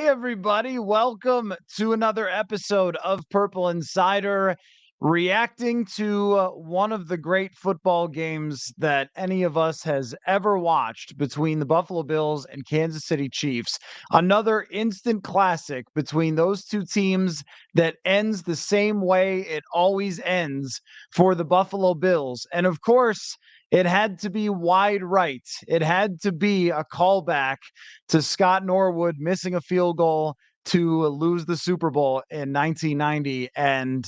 everybody. Welcome to another episode of Purple Insider, reacting to one of the great football games that any of us has ever watched between the Buffalo Bills and Kansas City Chiefs. Another instant classic between those two teams that ends the same way it always ends for the Buffalo Bills. And of course, it had to be wide right. It had to be a callback to Scott Norwood missing a field goal to lose the Super Bowl in 1990. And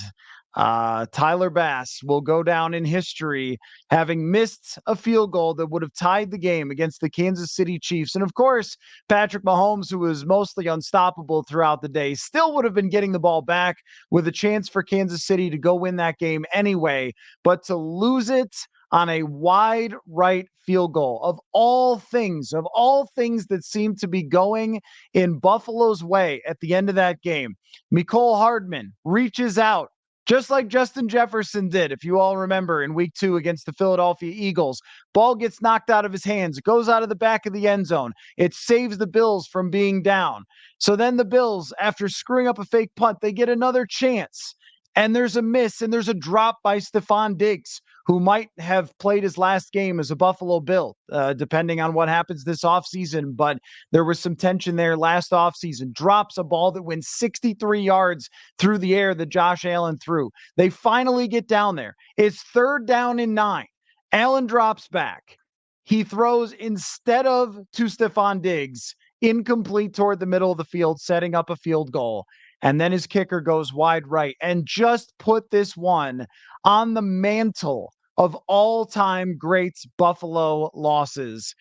Tyler Bass will go down in history having missed a field goal that would have tied the game against the Kansas City Chiefs. And of course, Patrick Mahomes, who was mostly unstoppable throughout the day, still would have been getting the ball back with a chance for Kansas City to go win that game anyway. But to lose it on a wide right field goal of all things that seem to be going in Buffalo's way at the end of that game, Mecole Hardman reaches out just like Justin Jefferson did, if you all remember, in week 2 against the Philadelphia Eagles. Ball gets knocked out of his hands. It goes out of the back of the end zone. It saves the Bills from being down. So then the Bills, after screwing up a fake punt, they get another chance. And there's a miss, and there's a drop by Stephon Diggs, who might have played his last game as a Buffalo Bill, depending on what happens this offseason. But there was some tension there last offseason. Drops a ball that went 63 yards through the air that Josh Allen threw. They finally get down there. It's 3rd down and 9. Allen drops back. He throws instead of to Stephon Diggs, incomplete toward the middle of the field, setting up a field goal. And then his kicker goes wide right and just put this one on the mantle of all-time greats Buffalo losses.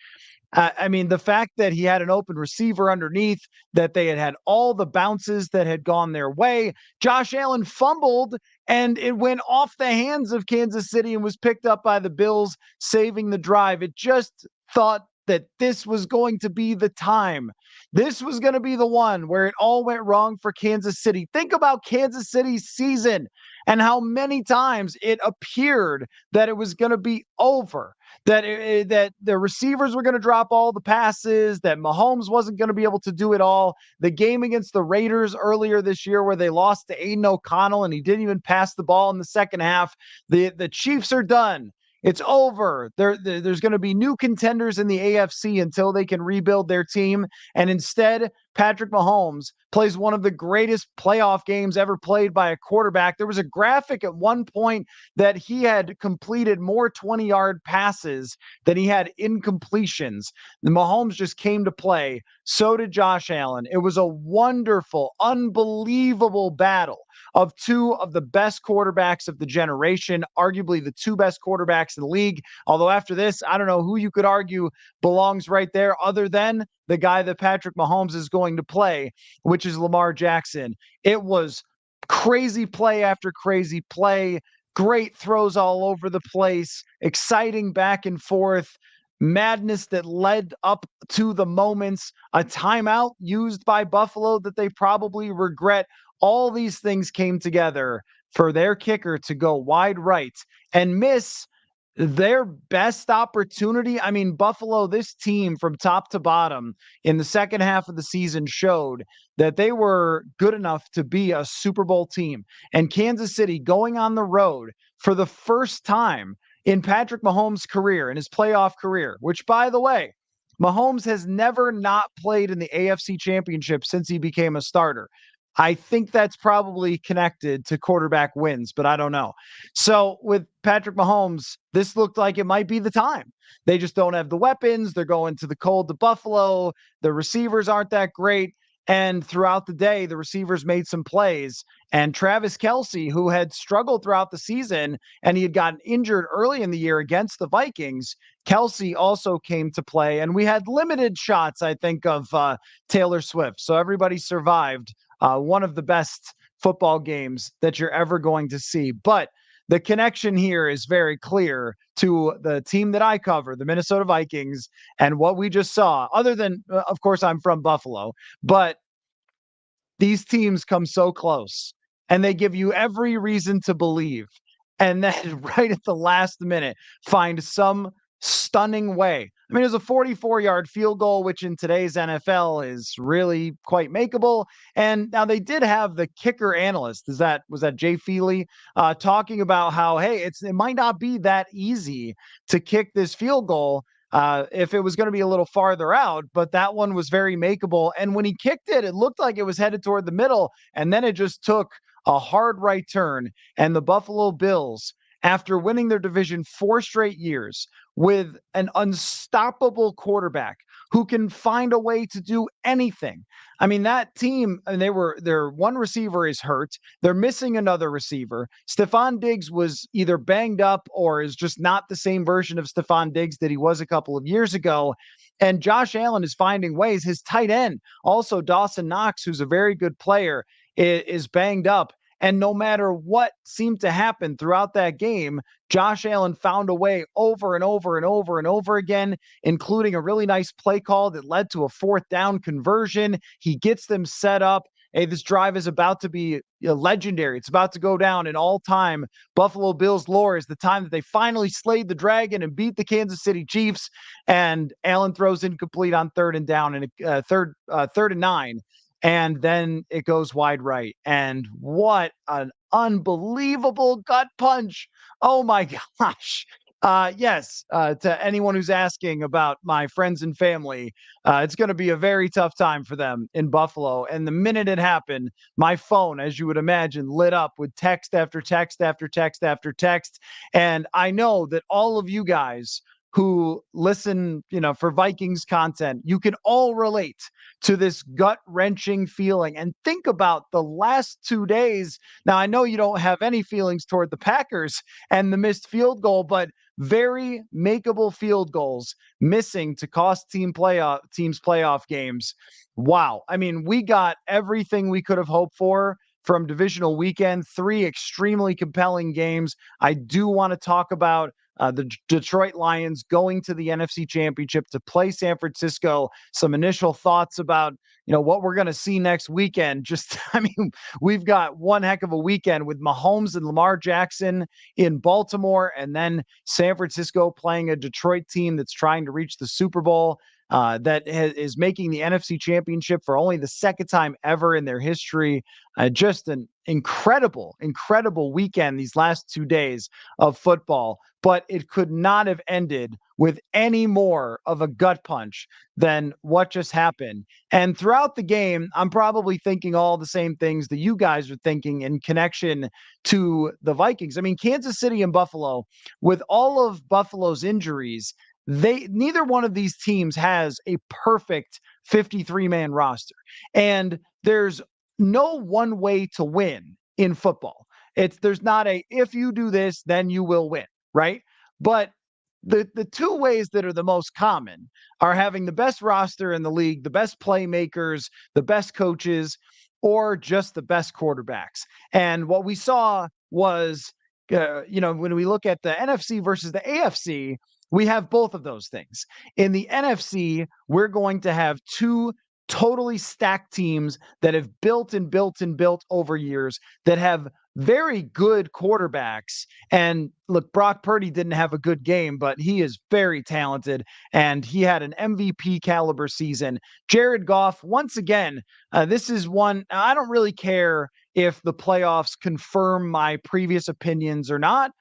I mean, the fact that he had an open receiver underneath, that they had all the bounces that had gone their way. Josh Allen fumbled, and it went off the hands of Kansas City and was picked up by the Bills, saving the drive. It just thought that this was going to be the time. This was going to be the one where it all went wrong for Kansas City. Think about Kansas City's season and how many times it appeared that it was going to be over, that the receivers were going to drop all the passes, that Mahomes wasn't going to be able to do it all. The game against the Raiders earlier this year where they lost to Aiden O'Connell and he didn't even pass the ball in the second half. The Chiefs are done. It's over. There's going to be new contenders in the AFC until they can rebuild their team. And instead, Patrick Mahomes plays one of the greatest playoff games ever played by a quarterback. There was a graphic at one point that he had completed more 20-yard passes than he had incompletions. The Mahomes just came to play. So did Josh Allen. It was a wonderful, unbelievable battle of two of the best quarterbacks of the generation, arguably the two best quarterbacks in the league. Although after this, I don't know who you could argue belongs right there other than the guy that Patrick Mahomes is going to play, which is Lamar Jackson. It was crazy play after crazy play, great throws all over the place, exciting back and forth, madness that led up to the moments, a timeout used by Buffalo that they probably regret. All these things came together for their kicker to go wide right and miss their best opportunity. I mean, Buffalo, this team from top to bottom in the second half of the season showed that they were good enough to be a Super Bowl team. And Kansas City going on the road for the first time in Patrick Mahomes' career, in his playoff career, which, by the way, Mahomes has never not played in the AFC Championship since he became a starter. I think that's probably connected to quarterback wins, but I don't know. So with Patrick Mahomes, this looked like it might be the time. They just don't have the weapons. They're going to the cold to Buffalo. The receivers aren't that great. And throughout the day, the receivers made some plays. And Travis Kelce, who had struggled throughout the season, and he had gotten injured early in the year against the Vikings, Kelce also came to play. And we had limited shots, I think, of Taylor Swift. So everybody survived one of the best football games that you're ever going to see. But the connection here is very clear to the team that I cover, the Minnesota Vikings, and what we just saw, other than, of course, I'm from Buffalo, but these teams come so close and they give you every reason to believe. And then right at the last minute, find some stunning way I mean, it was a 44-yard field goal, which in today's NFL is really quite makeable. And now they did have the kicker analyst. Was that Jay Feely talking about how, hey, it might not be that easy to kick this field goal if it was going to be a little farther out, but that one was very makeable. And when he kicked it, it looked like it was headed toward the middle, and then it just took a hard right turn. And the Buffalo Bills, after winning their division 4 straight years with an unstoppable quarterback who can find a way to do anything. I mean, that team, and their one receiver is hurt. They're missing another receiver. Stephon Diggs was either banged up or is just not the same version of Stephon Diggs that he was a couple of years ago. And Josh Allen is finding ways. His tight end, also Dawson Knox, who's a very good player, is banged up. And no matter what seemed to happen throughout that game, Josh Allen found a way over and over and over and over again, including a really nice play call that led to a 4th down conversion. He gets them set up. Hey, this drive is about to be legendary. It's about to go down in all-time Buffalo Bills lore as the time that they finally slayed the dragon and beat the Kansas City Chiefs. And Allen throws incomplete on 3rd and down and third and 9. And then it goes wide right. And what an unbelievable gut punch. Oh my gosh. Yes, to anyone who's asking about my friends and family, it's going to be a very tough time for them in Buffalo. And the minute it happened, my phone, as you would imagine, lit up with text after text after text after text. And I know that all of you guys who listen, for Vikings content, you can all relate to this gut-wrenching feeling. And think about the last 2 days. Now, I know you don't have any feelings toward the Packers and the missed field goal, but very makeable field goals missing to cost teams playoff games. Wow. I mean, we got everything we could have hoped for from divisional weekend, 3 extremely compelling games. I do want to talk about the Detroit Lions going to the NFC Championship to play San Francisco. Some initial thoughts about, what we're going to see next weekend. I mean, we've got one heck of a weekend with Mahomes and Lamar Jackson in Baltimore, and then San Francisco playing a Detroit team that's trying to reach the Super Bowl. That is making the NFC Championship for only the 2nd time ever in their history. Just an incredible, incredible weekend these last 2 days of football. But it could not have ended with any more of a gut punch than what just happened. And throughout the game, I'm probably thinking all the same things that you guys are thinking in connection to the Vikings. I mean, Kansas City and Buffalo, with all of Buffalo's injuries, neither one of these teams has a perfect 53-man roster. And there's no one way to win in football. There's not a if you do this, then you will win, right? But the 2 ways that are the most common are having the best roster in the league, the best playmakers, the best coaches, or just the best quarterbacks. And what we saw was, when we look at the NFC versus the AFC, we have both of those things. In the NFC, we're going to have 2 totally stacked teams that have built and built and built over years, that have very good quarterbacks. And look, Brock Purdy didn't have a good game, but he is very talented, and he had an MVP caliber season. Jared Goff, once again, this is one, I don't really care if the playoffs confirm my previous opinions or not,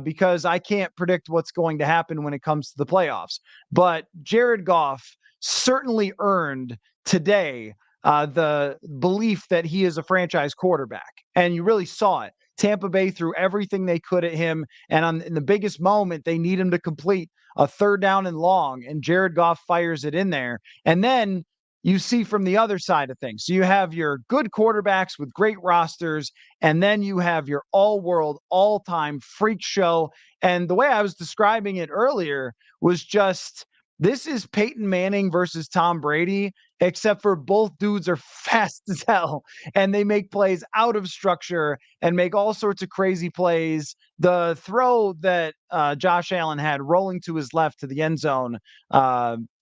because I can't predict what's going to happen when it comes to the playoffs. But Jared Goff certainly earned today the belief that he is a franchise quarterback. And you really saw it. Tampa Bay threw everything they could at him. And in the biggest moment, they need him to complete a 3rd down and long. And Jared Goff fires it in there. And then you see from the other side of things. So you have your good quarterbacks with great rosters, and then you have your all-world, all-time freak show. And the way I was describing it earlier was just, this is Peyton Manning versus Tom Brady, except for both dudes are fast as hell, and they make plays out of structure and make all sorts of crazy plays. The throw that Josh Allen had rolling to his left to the end zone,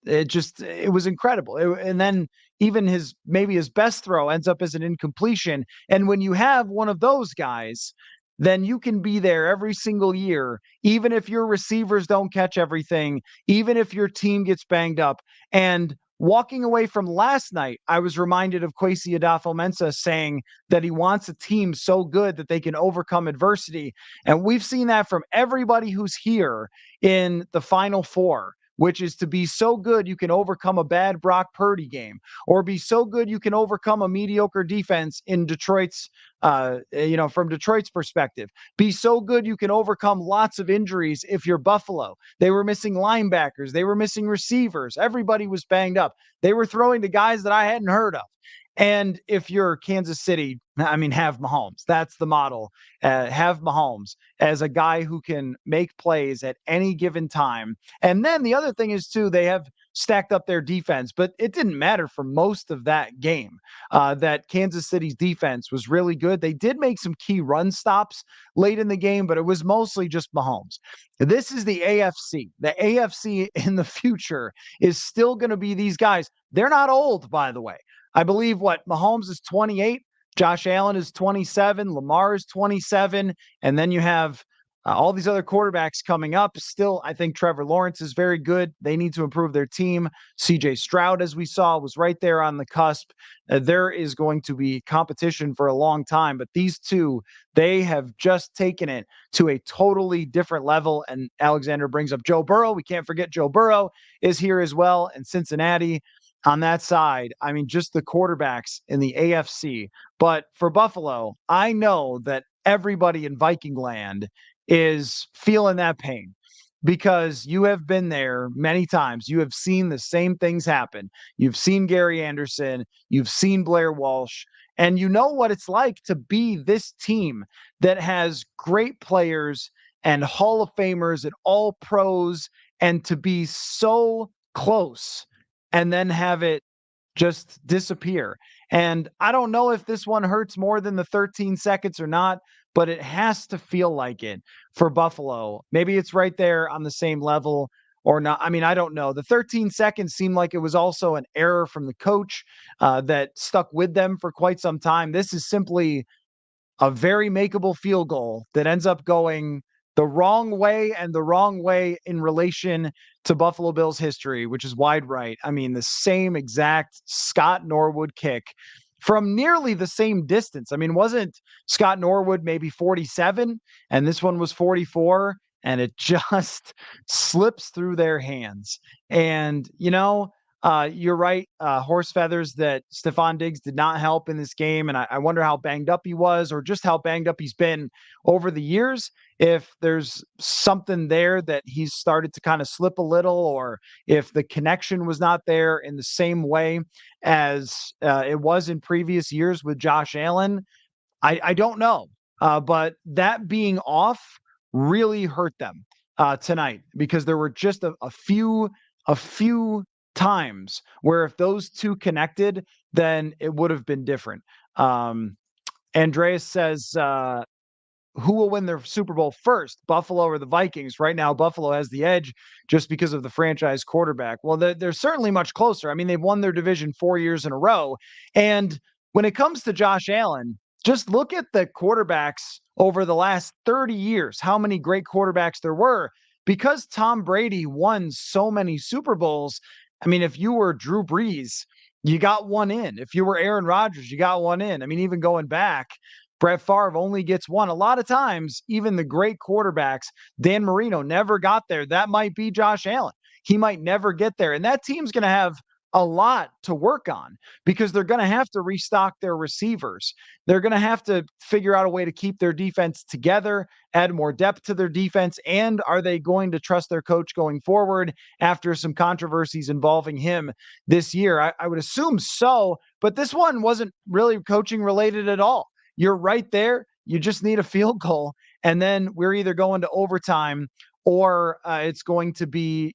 it was incredible. And then even maybe his best throw ends up as an incompletion. And when you have one of those guys, then you can be there every single year, even if your receivers don't catch everything, even if your team gets banged up. And walking away from last night, I was reminded of Kwesi Adofo-Mensah saying that he wants a team so good that they can overcome adversity. And we've seen that from everybody who's here in the Final Four, which is to be so good you can overcome a bad Brock Purdy game, or be so good you can overcome a mediocre defense in Detroit's, from Detroit's perspective. Be so good you can overcome lots of injuries if you're Buffalo. They were missing linebackers, they were missing receivers, everybody was banged up. They were throwing to guys that I hadn't heard of. And if you're Kansas City, I mean, have Mahomes. That's the model. Have Mahomes as a guy who can make plays at any given time. And then the other thing is, too, they have stacked up their defense, but it didn't matter for most of that game. That Kansas City's defense was really good. They did make some key run stops late in the game, but it was mostly just Mahomes. This is the AFC. The AFC in the future is still going to be these guys. They're not old, by the way. I believe Mahomes is 28, Josh Allen is 27, Lamar is 27, and then you have all these other quarterbacks coming up. Still, I think Trevor Lawrence is very good. They need to improve their team. CJ Stroud, as we saw, was right there on the cusp. There is going to be competition for a long time, but these two, they have just taken it to a totally different level. And Alexander brings up Joe Burrow. We can't forget Joe Burrow is here as well, and Cincinnati. On that side, I mean, just the quarterbacks in the AFC. But for Buffalo, I know that everybody in Viking land is feeling that pain because you have been there many times. You have seen the same things happen. You've seen Gary Anderson, you've seen Blair Walsh, and you know what it's like to be this team that has great players and Hall of Famers and all pros, and to be so close and then have it just disappear. And I don't know if this one hurts more than the 13 seconds or not, but it has to feel like it for Buffalo. Maybe it's right there on the same level or not. I mean, I don't know. The 13 seconds seemed like it was also an error from the coach that stuck with them for quite some time. This is simply a very makeable field goal that ends up going the wrong way, and the wrong way in relation to Buffalo Bills history, which is wide right. I mean, the same exact Scott Norwood kick from nearly the same distance. I mean, wasn't Scott Norwood maybe 47 and this one was 44, and it just slips through their hands. And, you're right. Horse feathers that Stephon Diggs did not help in this game. And I wonder how banged up he was, or just how banged up he's been over the years. If there's something there that he's started to kind of slip a little, or if the connection was not there in the same way as it was in previous years with Josh Allen. I don't know. But that being off really hurt them tonight, because there were just a few times where if those two connected, then it would have been different. Andreas says, who will win their Super Bowl first, Buffalo or the Vikings? Right now, Buffalo has the edge just because of the franchise quarterback. Well, they're certainly much closer. I mean, they've won their division 4 years in a row. And when it comes to Josh Allen, just look at the quarterbacks over the last 30 years, how many great quarterbacks there were. Because Tom Brady won so many Super Bowls, I mean, if you were Drew Brees, you got one in. If you were Aaron Rodgers, you got one in. I mean, even going back, Brett Favre only gets one. A lot of times, even the great quarterbacks, Dan Marino never got there. That might be Josh Allen. He might never get there. And that team's going to have a lot to work on, because they're going to have to restock their receivers. They're going to have to figure out a way to keep their defense together, add more depth to their defense. And are they going to trust their coach going forward after some controversies involving him this year? I would assume so, but this one wasn't really coaching related at all. You're right there. You just need a field goal. And then we're either going to overtime, or it's going to be,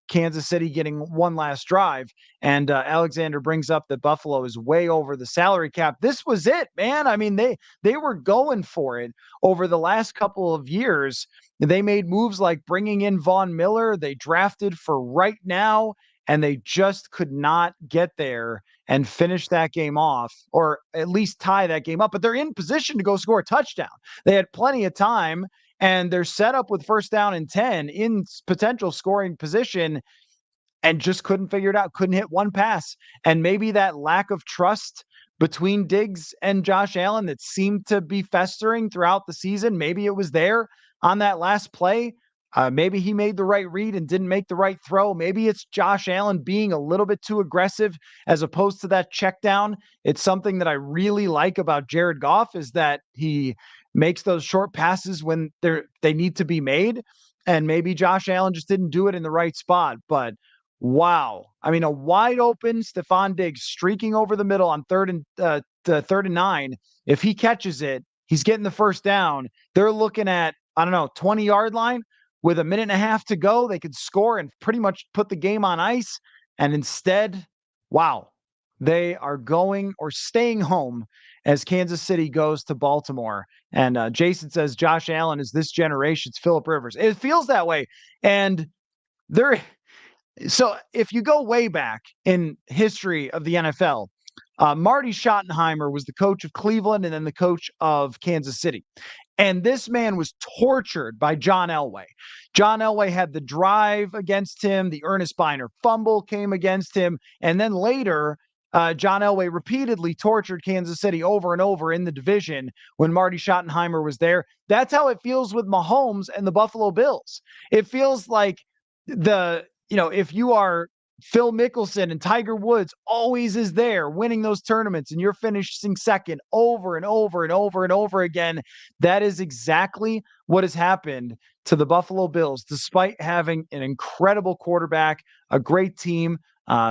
Kansas City getting one last drive. And Alexander brings up that Buffalo is way over the salary cap. This was it, man. I mean, they were going for it over the last couple of years. They made moves like bringing in Von Miller. They drafted for right now, and they just could not get there. and finish that game off, or at least tie that game up. But they're in position to go score a touchdown. They had plenty of time, and they're set up with first down and 10 in potential scoring position and just couldn't figure it out, couldn't hit one pass. And maybe that lack of trust between Diggs and Josh Allen that seemed to be festering throughout the season, maybe it was there on that last play. Maybe he made the right read and didn't make the right throw. Maybe it's Josh Allen being a little bit too aggressive as opposed to that check down. It's something that I really like about Jared Goff is that he makes those short passes when they need to be made. And maybe Josh Allen just didn't do it in the right spot. But wow. I mean, a wide open Stephon Diggs streaking over the middle on third and 9. If he catches it, he's getting the first down. They're looking at, I don't know, 20-yard line with a minute and a half to go. They could score and pretty much put the game on ice. And instead, wow, they are going or staying home as Kansas City goes to Baltimore. And Jason says Josh Allen is this generation's Phillip Rivers. It feels that way. And they're so if you go way back in history of the NFL, Marty Schottenheimer was the coach of Cleveland and then the coach of Kansas City. And this man was tortured by John Elway. John Elway had the drive against him. The Ernest Biner fumble came against him. And then later, John Elway repeatedly tortured Kansas City over and over in the division when Marty Schottenheimer was there. That's how it feels with Mahomes and the Buffalo Bills. It feels like if you are Phil Mickelson and Tiger Woods always is there winning those tournaments and you're finishing second over and over and over and over again. That is exactly what has happened to the Buffalo Bills, despite having an incredible quarterback, a great team.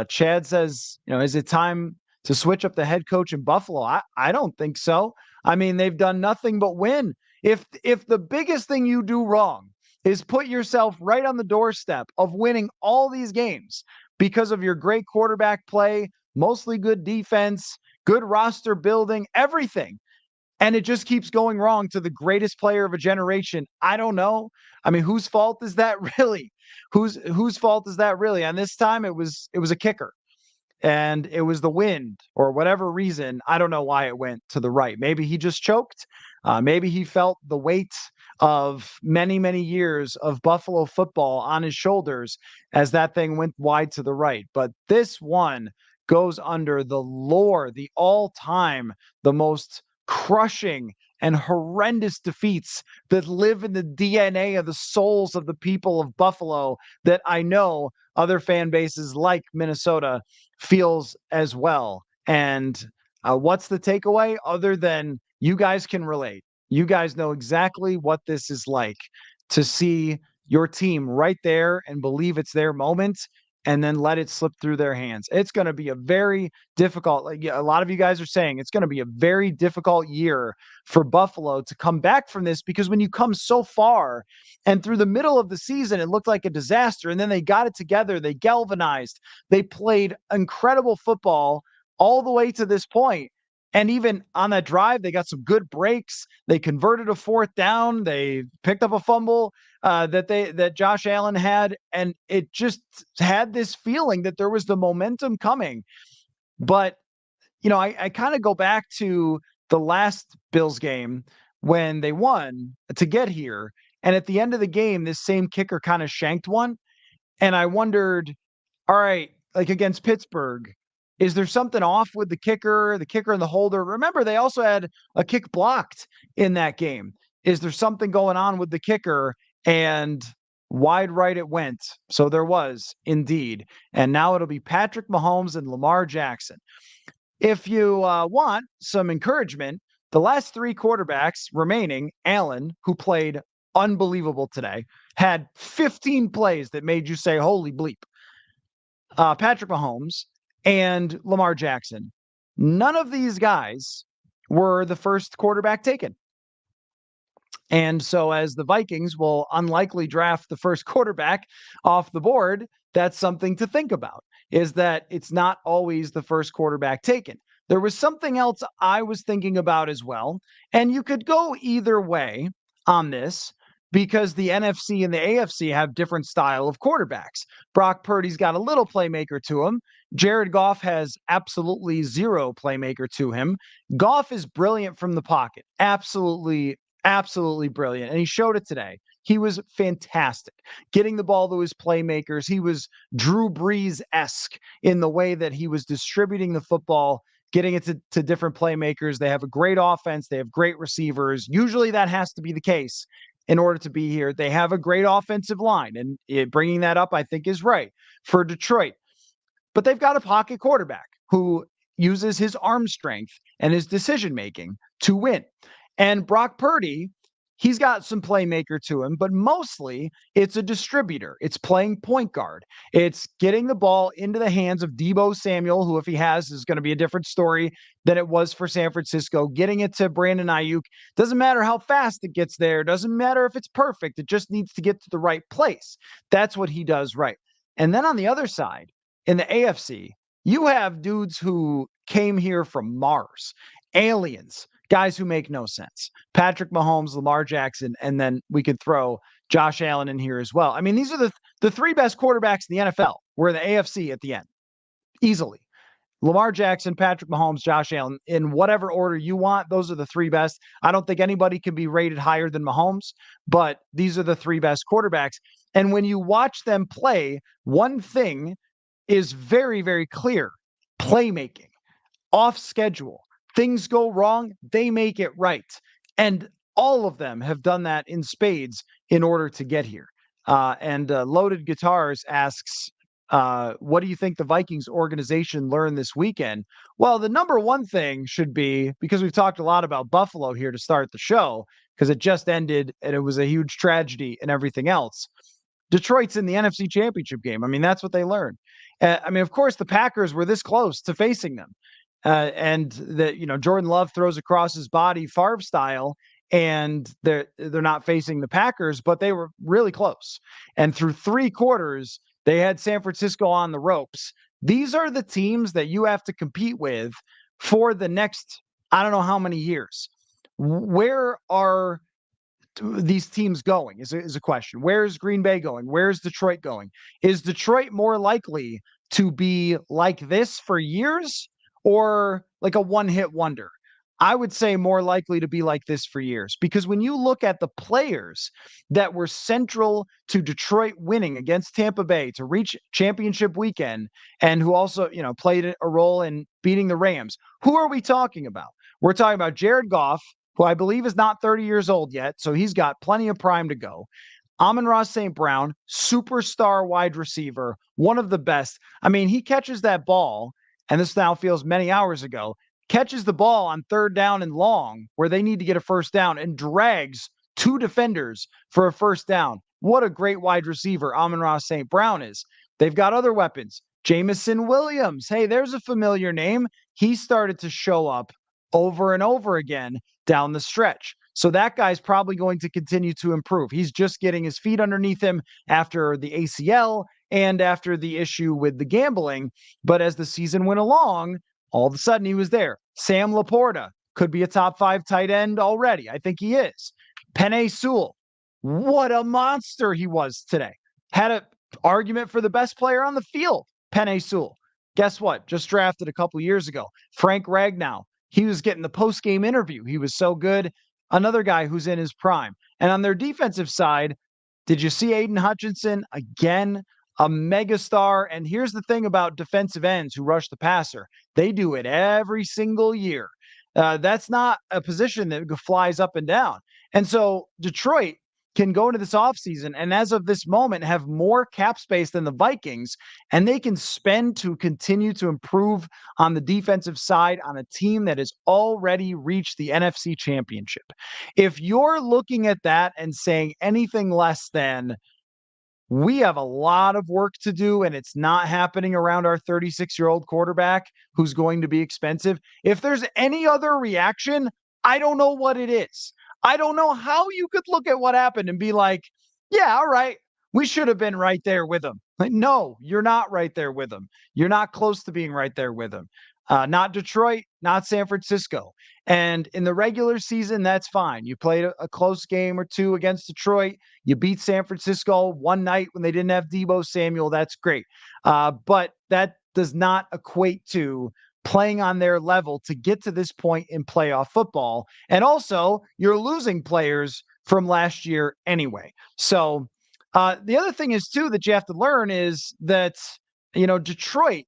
Chad says, is it time to switch up the head coach in Buffalo? I don't think so. I mean, they've done nothing but win. If the biggest thing you do wrong is put yourself right on the doorstep of winning all these games because of your great quarterback play, mostly good defense, good roster building, everything. And it just keeps going wrong to the greatest player of a generation. I don't know. I mean, whose fault is that really? Whose fault is that really? And this time it was a kicker. And it was the wind or whatever reason. I don't know why it went to the right. Maybe he just choked. Maybe he felt the weight of many, many years of Buffalo football on his shoulders as that thing went wide to the right. But this one goes under the lore, the all-time, the most crushing and horrendous defeats that live in the DNA of the souls of the people of Buffalo that I know other fan bases like Minnesota feels as well. And what's the takeaway other than you guys can relate? You guys know exactly what this is like to see your team right there and believe it's their moment and then let it slip through their hands. It's going to be a very difficult, like a lot of you guys are saying, it's going to be a very difficult year for Buffalo to come back from this, because when you come so far and through the middle of the season, it looked like a disaster. And then they got it together. They galvanized. They played incredible football all the way to this point. And even on that drive, they got some good breaks. They converted a fourth down. They picked up a fumble that Josh Allen had, and it just had this feeling that there was the momentum coming. But I kind of go back to the last Bills game when they won to get here, and at the end of the game, this same kicker kind of shanked one, and I wondered, all right, like against Pittsburgh, is there something off with the kicker and the holder? Remember, they also had a kick blocked in that game. Is there something going on with the kicker? And wide right it went. So there was indeed. And now it'll be Patrick Mahomes and Lamar Jackson. If you want some encouragement, the last three quarterbacks remaining, Allen, who played unbelievable today, had 15 plays that made you say, holy bleep. Patrick Mahomes and Lamar Jackson. None of these guys were the first quarterback taken. And so as the Vikings will unlikely draft the first quarterback off the board, that's something to think about, is that it's not always the first quarterback taken. There was something else I was thinking about as well, and you could go either way on this, because the NFC and the AFC have different style of quarterbacks. Brock Purdy's got a little playmaker to him. Jared Goff has absolutely zero playmaker to him. Goff is brilliant from the pocket. Absolutely, absolutely brilliant. And he showed it today. He was fantastic getting the ball to his playmakers. He was Drew Brees-esque in the way that he was distributing the football, getting it to different playmakers. They have a great offense. They have great receivers. Usually that has to be the case in order to be here. They have a great offensive line, and bringing that up, I think, is right for Detroit. But they've got a pocket quarterback who uses his arm strength and his decision making to win. And Brock Purdy, he's got some playmaker to him, but mostly it's a distributor. It's playing point guard. It's getting the ball into the hands of Deebo Samuel, who, if he has, is going to be a different story than it was for San Francisco. Getting it to Brandon Ayuk. Doesn't matter how fast it gets there. Doesn't matter if it's perfect. It just needs to get to the right place. That's what he does right. And then on the other side, in the AFC, you have dudes who came here from Mars, aliens, guys who make no sense. Patrick Mahomes, Lamar Jackson, and then we could throw Josh Allen in here as well. I mean, these are the three best quarterbacks in the NFL. We're in the AFC at the end, easily. Lamar Jackson, Patrick Mahomes, Josh Allen, in whatever order you want, those are the three best. I don't think anybody can be rated higher than Mahomes, but these are the three best quarterbacks. And when you watch them play, one thing is very, very clear: playmaking, off schedule. Things go wrong, they make it right. And all of them have done that in spades in order to get here. And Loaded Guitars asks, what do you think the Vikings organization learned this weekend? Well, the number one thing should be, because we've talked a lot about Buffalo here to start the show, because it just ended and it was a huge tragedy and everything else. Detroit's in the NFC Championship game. I mean, that's what they learned. I mean, of course, the Packers were this close to facing them. And Jordan Love throws across his body Favre style, and they're not facing the Packers, but they were really close. And through three quarters, they had San Francisco on the ropes. These are the teams that you have to compete with for the next, I don't know how many years. Where are these teams going is a question. Where is Green Bay going? Where is Detroit going? Is Detroit more likely to be like this for years, or like a one-hit wonder? I would say more likely to be like this for years, because when you look at the players that were central to Detroit winning against Tampa Bay to reach championship weekend, and who also, played a role in beating the Rams, who are we talking about? We're talking about Jared Goff, who I believe is not 30 years old yet, so he's got plenty of prime to go. Amon-Ra St. Brown, superstar wide receiver, one of the best. I mean, he catches that ball, and this now feels many hours ago, catches the ball on third down and long, where they need to get a first down, and drags two defenders for a first down. What a great wide receiver Amon-Ra St. Brown is. They've got other weapons. Jameson Williams. Hey, there's a familiar name. He started to show up over and over again down the stretch. So that guy's probably going to continue to improve. He's just getting his feet underneath him after the ACL and after the issue with the gambling. But as the season went along, all of a sudden he was there. Sam Laporta could be a top 5 tight end already. I think he is. Penei Sewell, what a monster he was today. Had an argument for the best player on the field, Penei Sewell. Guess what? Just drafted a couple years ago. Frank Ragnow. He was getting the post-game interview. He was so good. Another guy who's in his prime. And on their defensive side, did you see Aiden Hutchinson? Again, a megastar. And here's the thing about defensive ends who rush the passer. They do it every single year. That's not a position that flies up and down. And so Detroit can go into this offseason and, as of this moment, have more cap space than the Vikings, and they can spend to continue to improve on the defensive side on a team that has already reached the NFC Championship. If you're looking at that and saying anything less than, we have a lot of work to do and it's not happening around our 36-year-old quarterback who's going to be expensive, if there's any other reaction, I don't know what it is. I don't know how you could look at what happened and be like, yeah, all right, We should have been right there with them. Like, no, you're not right there with them. You're not close to being right there with them. Not Detroit, not San Francisco. And in the regular season, that's fine. You played a close game or two against Detroit. You beat San Francisco one night when they didn't have Deebo Samuel. That's great. But that does not equate to playing on their level to get to this point in playoff football. And also, you're losing players from last year anyway. So the other thing is, too, that you have to learn is that, Detroit,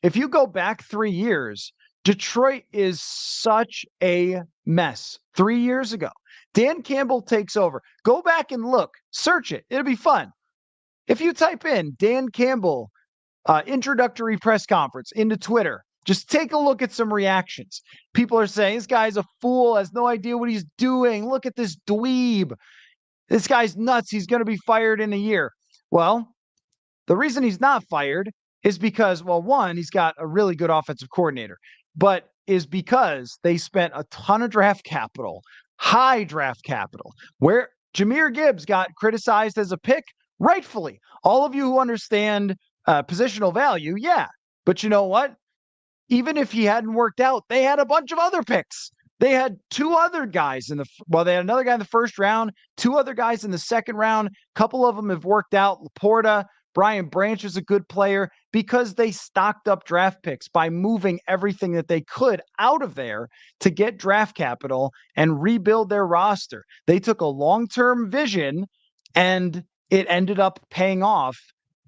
if you go back 3 years, Detroit is such a mess. 3 years ago, Dan Campbell takes over. Go back and look, search it. It'll be fun. If you type in Dan Campbell introductory press conference into Twitter, just take a look at some reactions. People are saying, this guy's a fool, has no idea what he's doing. Look at this dweeb. This guy's nuts. He's going to be fired in a year. Well, the reason he's not fired is because, well, one, he's got a really good offensive coordinator, but is because they spent a ton of draft capital, high draft capital, where Jahmyr Gibbs got criticized as a pick, rightfully. All of you who understand positional value, yeah. But you know what? Even if he hadn't worked out, they had a bunch of other picks. They had two other guys they had another guy in the first round, two other guys in the second round. A couple of them have worked out. Laporta, Brian Branch is a good player because they stocked up draft picks by moving everything that they could out of there to get draft capital and rebuild their roster. They took a long-term vision and it ended up paying off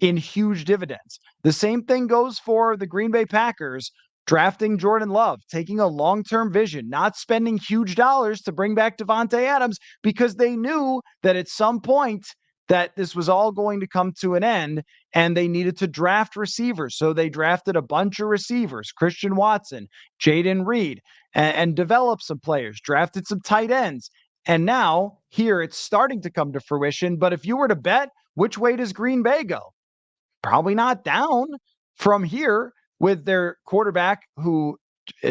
in huge dividends. The same thing goes for the Green Bay Packers. Drafting Jordan Love, taking a long-term vision, not spending huge dollars to bring back Davante Adams because they knew that at some point that this was all going to come to an end and they needed to draft receivers. So they drafted a bunch of receivers, Christian Watson, Jaden Reed, and developed some players, drafted some tight ends. And now here it's starting to come to fruition. But if you were to bet, which way does Green Bay go? Probably not down from here with their quarterback who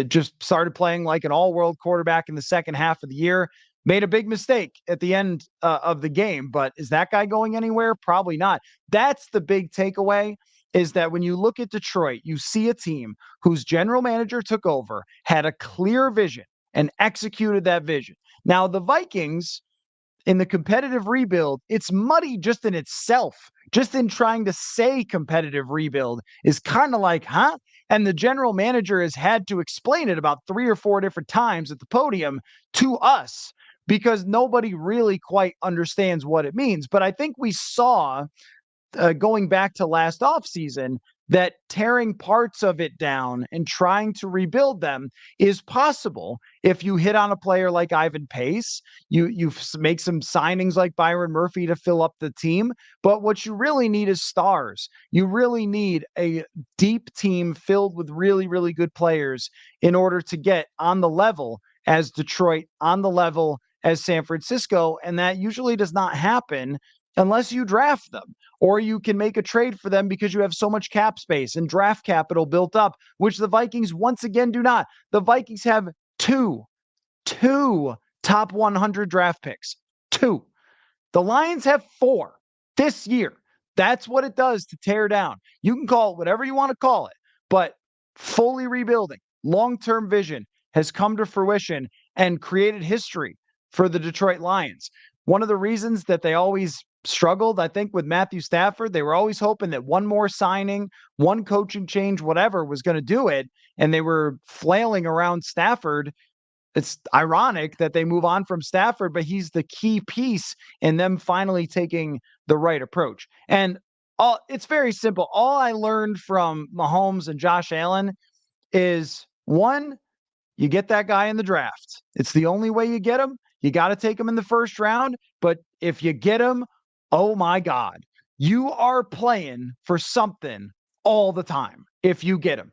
just started playing like an all-world quarterback in the second half of the year, made a big mistake at the end of the game. But is that guy going anywhere? Probably not. That's the big takeaway, is that when you look at Detroit, you see a team whose general manager took over, had a clear vision, and executed that vision. Now, the Vikings, in the competitive rebuild, it's muddy just in itself. Just in trying to say competitive rebuild is kind of like, huh? And the general manager has had to explain it about 3 or 4 different times at the podium to us because nobody really quite understands what it means. But I think we saw going back to last offseason that tearing parts of it down and trying to rebuild them is possible if you hit on a player like Ivan Pace. You make some signings like Byron Murphy to fill up the team. But what you really need is stars. You really need a deep team filled with really, really good players in order to get on the level as Detroit, on the level as San Francisco. And that usually does not happen unless you draft them, or you can make a trade for them because you have so much cap space and draft capital built up, which the Vikings once again do not. The Vikings have two top 100 draft picks. Two. The Lions have 4 this year. That's what it does to tear down. You can call it whatever you want to call it, but fully rebuilding, long-term vision has come to fruition and created history for the Detroit Lions. One of the reasons that they always struggled, I think, with Matthew Stafford, they were always hoping that one more signing, one coaching change, whatever was going to do it. And they were flailing around Stafford. It's ironic that they move on from Stafford, but he's the key piece in them finally taking the right approach. And it's very simple. All I learned from Mahomes and Josh Allen is, one, you get that guy in the draft. It's the only way you get him. You got to take him in the first round. But if you get him, oh my God, you are playing for something all the time if you get him.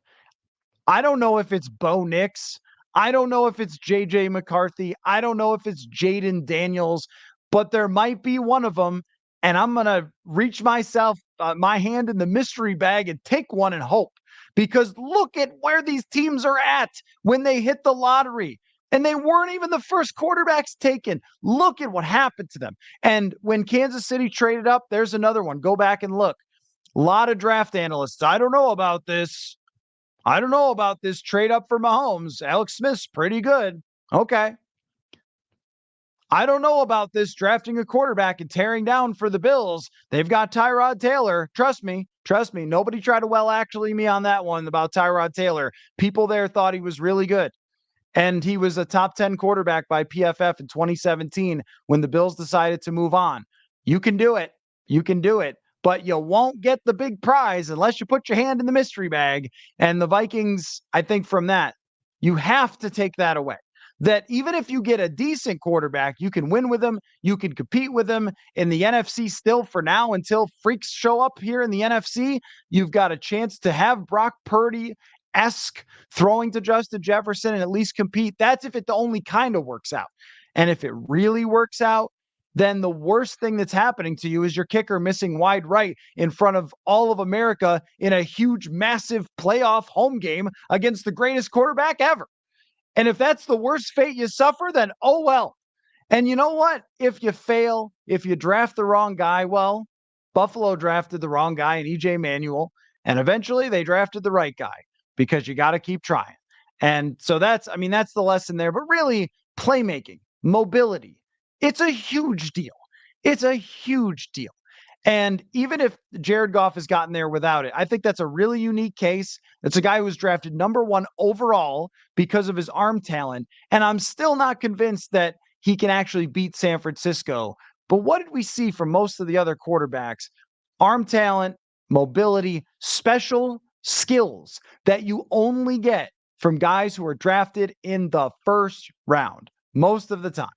I don't know if it's Bo Nix. I don't know if it's JJ McCarthy. I don't know if it's Jaden Daniels, but there might be one of them. And I'm going to reach my hand in the mystery bag and take one and hope, because look at where these teams are at when they hit the lottery. And they weren't even the first quarterbacks taken. Look at what happened to them. And when Kansas City traded up, there's another one. Go back and look. A lot of draft analysts. I don't know about this. I don't know about this trade up for Mahomes. Alex Smith's pretty good. Okay. I don't know about this drafting a quarterback and tearing down for the Bills. They've got Tyrod Taylor. Trust me. Trust me. Nobody tried to actually me on that one about Tyrod Taylor. People there thought he was really good. And he was a top 10 quarterback by PFF in 2017 when the Bills decided to move on. You can do it. You can do it. But you won't get the big prize unless you put your hand in the mystery bag. And the Vikings, I think from that, you have to take that away. That even if you get a decent quarterback, you can win with them. You can compete with them in the NFC still for now until freaks show up here in the NFC. You've got a chance to have Brock Purdy-esque throwing to Justin Jefferson and at least compete. That's if it only kind of works out. And if it really works out, then the worst thing that's happening to you is your kicker missing wide right in front of all of America in a huge, massive playoff home game against the greatest quarterback ever. And if that's the worst fate you suffer, then oh well. And you know what? If you fail, if you draft the wrong guy, well, Buffalo drafted the wrong guy in EJ Manuel, and eventually they drafted the right guy because you got to keep trying. And so that's the lesson there. But really, playmaking, mobility, it's a huge deal. It's a huge deal. And even if Jared Goff has gotten there without it, I think that's a really unique case. It's a guy who was drafted number 1 overall because of his arm talent. And I'm still not convinced that he can actually beat San Francisco. But what did we see from most of the other quarterbacks? Arm talent, mobility, special skills that you only get from guys who are drafted in the first round most of the time.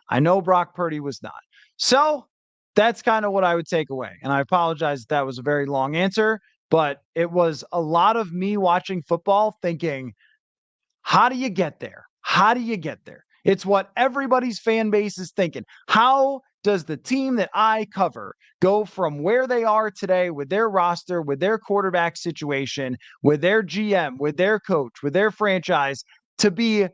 I know Brock Purdy was not. So that's kind of what I would take away. And I apologize if that was a very long answer, but it was a lot of me watching football thinking, how do you get there? How do you get there? It's what everybody's fan base is thinking. How does the team that I cover go from where they are today with their roster, with their quarterback situation, with their GM, with their coach, with their franchise to be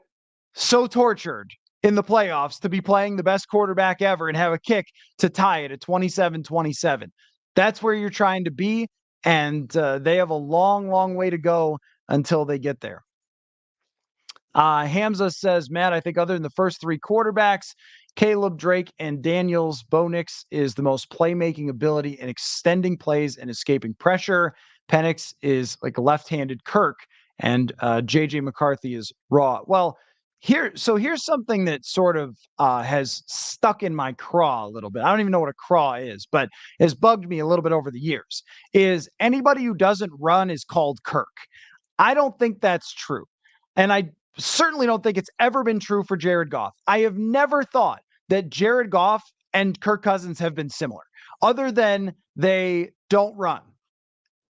so tortured in the playoffs, to be playing the best quarterback ever and have a kick to tie it at 27-27? That's where you're trying to be. And they have a long, long way to go until they get there. Hamza says, Matt, I think other than the first 3 quarterbacks, Caleb, Drake, and Daniels, Bo Nix is the most playmaking ability in extending plays and escaping pressure. Penix is like a left-handed Kirk, and JJ McCarthy is raw. Well, here's something that sort of has stuck in my craw a little bit. I don't even know what a craw is, but has bugged me a little bit over the years. Is anybody who doesn't run is called Kirk. I don't think that's true. And I certainly don't think it's ever been true for Jared Goff. I have never thought that Jared Goff and Kirk Cousins have been similar, other than they don't run.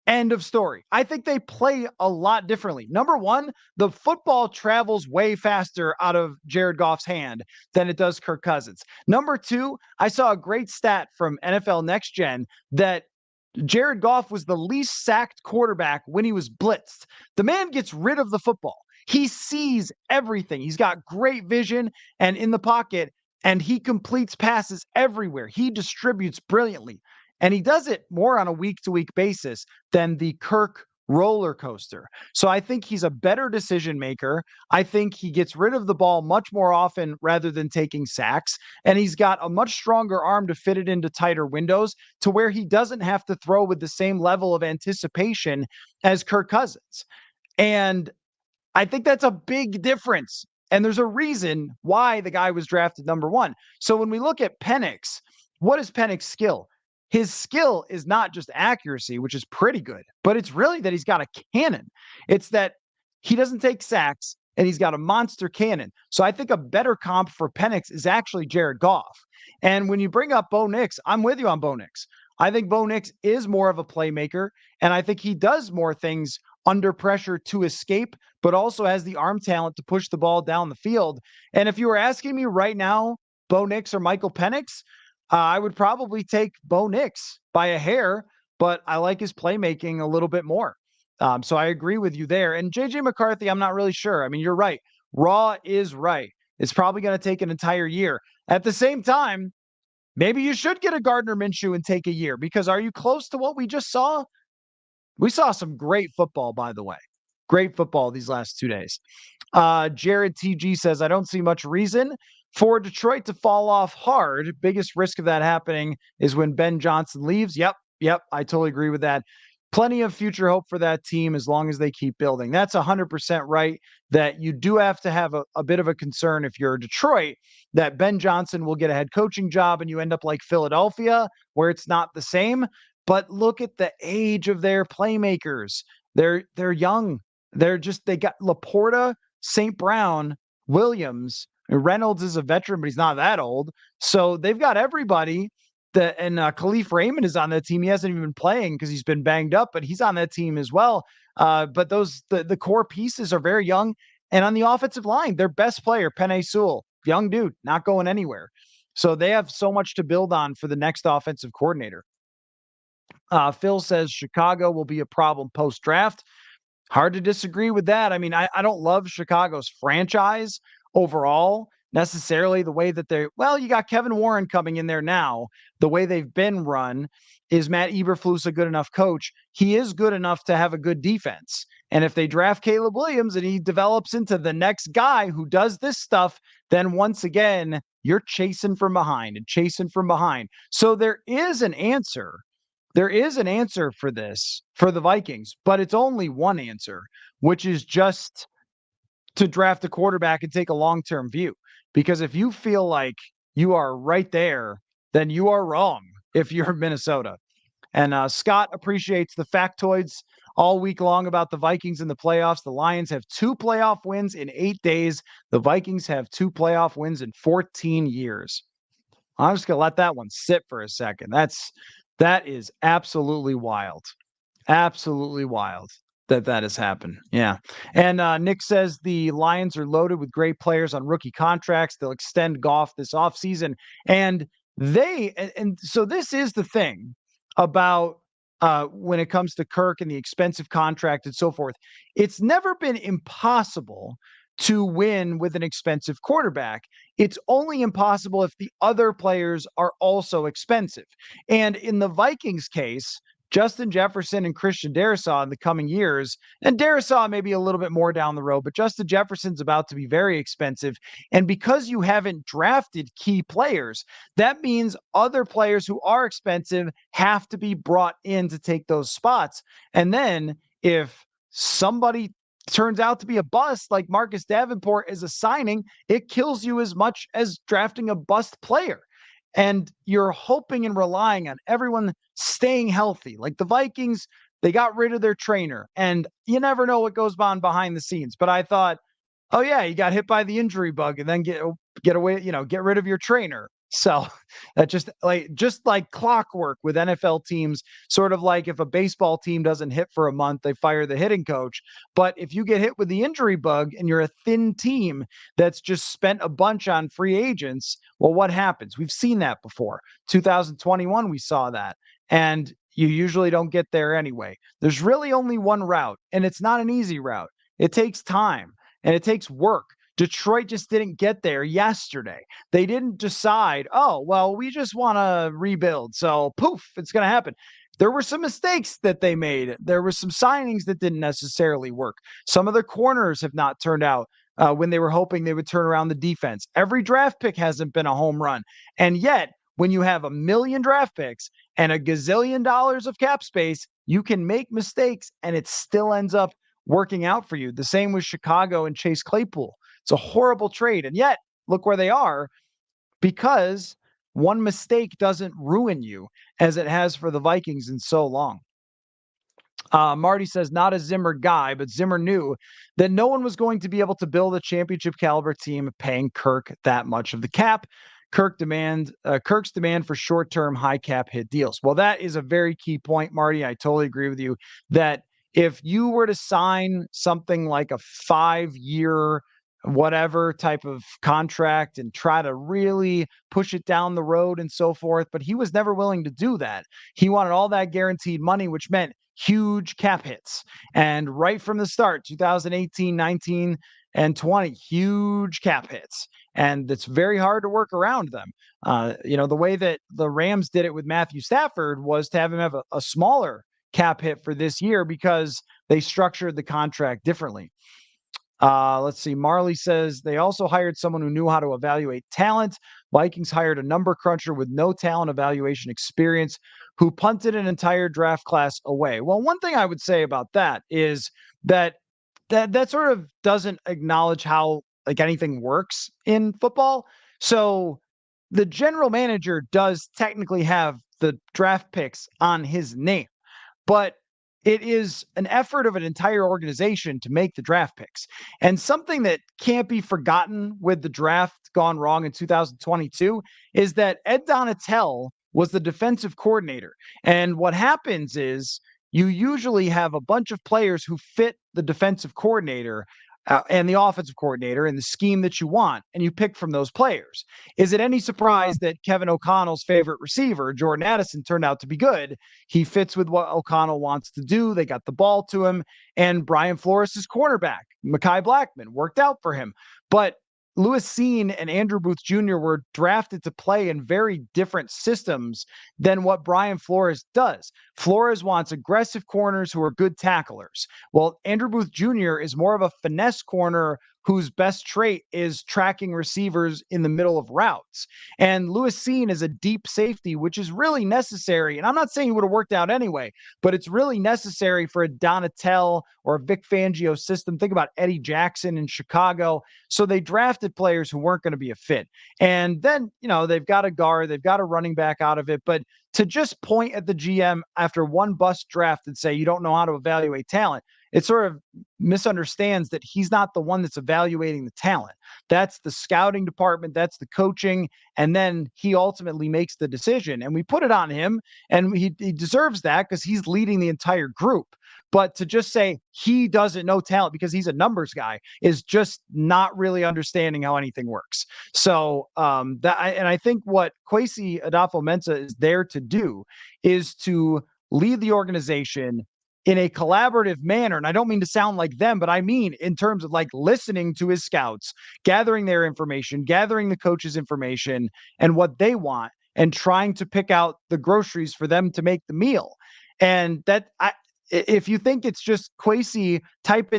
End of story. I think they play a lot differently. Number 1, the football travels way faster out of Jared Goff's hand than it does Kirk Cousins. Number 2, I saw a great stat from NFL Next Gen that Jared Goff was the least sacked quarterback when he was blitzed. The man gets rid of the football. He sees everything. He's got great vision and in the pocket, and he completes passes everywhere. He distributes brilliantly. And he does it more on a week-to-week basis than the Kirk roller coaster. So I think he's a better decision maker. I think he gets rid of the ball much more often rather than taking sacks. And he's got a much stronger arm to fit it into tighter windows to where he doesn't have to throw with the same level of anticipation as Kirk Cousins. And I think that's a big difference. And there's a reason why the guy was drafted number 1. So when we look at Penix, what is Penix's skill? His skill is not just accuracy, which is pretty good, but it's really that he's got a cannon. It's that he doesn't take sacks and he's got a monster cannon. So I think a better comp for Penix is actually Jared Goff. And when you bring up Bo Nix, I'm with you on Bo Nix. I think Bo Nix is more of a playmaker, and I think he does more things under pressure to escape, but also has the arm talent to push the ball down the field. And if you were asking me right now, Bo Nix or Michael Penix, I would probably take Bo Nix by a hair, but I like his playmaking a little bit more. So I agree with you there. And JJ McCarthy, I'm not really sure. I mean, you're right. Raw is right. It's probably going to take an entire year. At the same time, maybe you should get a Gardner Minshew and take a year, because are you close to what we just saw? We saw some great football, by the way. Great football these last 2 days. Jared TG says, I don't see much reason for Detroit to fall off hard. Biggest risk of that happening is when Ben Johnson leaves. Yep. I totally agree with that. Plenty of future hope for that team as long as they keep building. That's 100% right, that you do have to have a bit of a concern if you're Detroit that Ben Johnson will get a head coaching job and you end up like Philadelphia where it's not the same. But look at the age of their playmakers. They're young. They got Laporta, St. Brown, Williams. Reynolds is a veteran, but he's not that old. So they've got everybody. And Khalif Raymond is on that team. He hasn't even been playing because he's been banged up, but he's on that team as well. But the core pieces are very young. And on the offensive line, their best player, Penei Sewell, young dude, not going anywhere. So they have so much to build on for the next offensive coordinator. Phil says Chicago will be a problem post-draft. Hard to disagree with that. I mean, I don't love Chicago's franchise overall necessarily, the way that you got Kevin Warren coming in there now. The way they've been run, is Matt Eberflus a good enough coach? He is good enough to have a good defense. And if they draft Caleb Williams and he develops into the next guy who does this stuff, then once again, you're chasing from behind. So there is an answer. There is an answer for this for the Vikings, but it's only one answer, which is just to draft a quarterback and take a long-term view. Because if you feel like you are right there, then you are wrong if you're Minnesota. And Scott appreciates the factoids all week long about the Vikings in the playoffs. The Lions have 2 playoff wins in 8 days. The Vikings have 2 playoff wins in 14 years. I'm just going to let that one sit for a second. That is absolutely wild. Absolutely wild that has happened. Yeah. And Nick says the Lions are loaded with great players on rookie contracts. They'll extend Goff this offseason. And so this is the thing about when it comes to Kirk and the expensive contract and so forth. It's never been impossible to win with an expensive quarterback. It's only impossible if the other players are also expensive. And in the Vikings case, Justin Jefferson and Christian Darrisaw in the coming years, and Darrisaw maybe a little bit more down the road, but Justin Jefferson's about to be very expensive. And because you haven't drafted key players, that means other players who are expensive have to be brought in to take those spots. And then if somebody turns out to be a bust, like Marcus Davenport is a signing, it kills you as much as drafting a bust player. And you're hoping and relying on everyone staying healthy. Like the Vikings, they got rid of their trainer, and you never know what goes on behind the scenes. But I thought, oh yeah, you got hit by the injury bug and then get away, get rid of your trainer. So that just like clockwork with NFL teams, sort of like if a baseball team doesn't hit for a month, they fire the hitting coach. But if you get hit with the injury bug and you're a thin team that's just spent a bunch on free agents, well, what happens? We've seen that before. 2021, we saw that. And you usually don't get there anyway. There's really only one route, and it's not an easy route. It takes time and it takes work. Detroit just didn't get there yesterday. They didn't decide, oh, well, we just want to rebuild. So poof, it's going to happen. There were some mistakes that they made. There were some signings that didn't necessarily work. Some of their corners have not turned out when they were hoping they would turn around the defense. Every draft pick hasn't been a home run. And yet, when you have 1 million draft picks and $1 gazillion of cap space, you can make mistakes and it still ends up working out for you. The same with Chicago and Chase Claypool. It's a horrible trade. And yet, look where they are, because one mistake doesn't ruin you as it has for the Vikings in so long. Marty says, not a Zimmer guy, but Zimmer knew that no one was going to be able to build a championship caliber team paying Kirk that much of the cap. Kirk's demand for short-term high cap hit deals. Well, that is a very key point, Marty. I totally agree with you that if you were to sign something like a 5-year whatever type of contract and try to really push it down the road and so forth. But he was never willing to do that. He wanted all that guaranteed money, which meant huge cap hits. And right from the start, 2018, 19, and 20, huge cap hits. And it's very hard to work around them. The way that the Rams did it with Matthew Stafford was to have him have a smaller cap hit for this year because they structured the contract differently. Let's see. Marley says they also hired someone who knew how to evaluate talent. Vikings hired a number cruncher with no talent evaluation experience who punted an entire draft class away. Well, one thing I would say about that is that sort of doesn't acknowledge how like anything works in football. So the general manager does technically have the draft picks on his name, but it is an effort of an entire organization to make the draft picks. And something that can't be forgotten with the draft gone wrong in 2022 is that Ed Donatel was the defensive coordinator. And what happens is you usually have a bunch of players who fit the defensive coordinator and the offensive coordinator and the scheme that you want, and you pick from those players. Is it any surprise that Kevin O'Connell's favorite receiver, Jordan Addison, turned out to be good? He fits with what O'Connell wants to do. They got the ball to him. And Brian Flores' cornerback, Mekhi Blackmon, worked out for him. But Lewis Cine and Andrew Booth Jr. were drafted to play in very different systems than what Brian Flores does. Flores wants aggressive corners who are good tacklers. Well, Andrew Booth Jr. is more of a finesse corner whose best trait is tracking receivers in the middle of routes. And Lewis Cine is a deep safety, which is really necessary. And I'm not saying it would have worked out anyway, but it's really necessary for a Donatel or a Vic Fangio system. Think about Eddie Jackson in Chicago. So they drafted players who weren't going to be a fit. And then, they've got a guard, they've got a running back out of it. But to just point at the GM after one bust draft and say, you don't know how to evaluate talent, it sort of misunderstands that he's not the one that's evaluating the talent. That's the scouting department, that's the coaching, and then he ultimately makes the decision. And we put it on him, and he deserves that because he's leading the entire group. But to just say he doesn't know talent because he's a numbers guy is just not really understanding how anything works. So I think what Kwesi Adofo-Mensah is there to do is to lead the organization in a collaborative manner. And I don't mean to sound like them, but I mean in terms of like listening to his scouts, gathering their information, gathering the coach's information and what they want, and trying to pick out the groceries for them to make the meal. And if you think it's just Kwesi type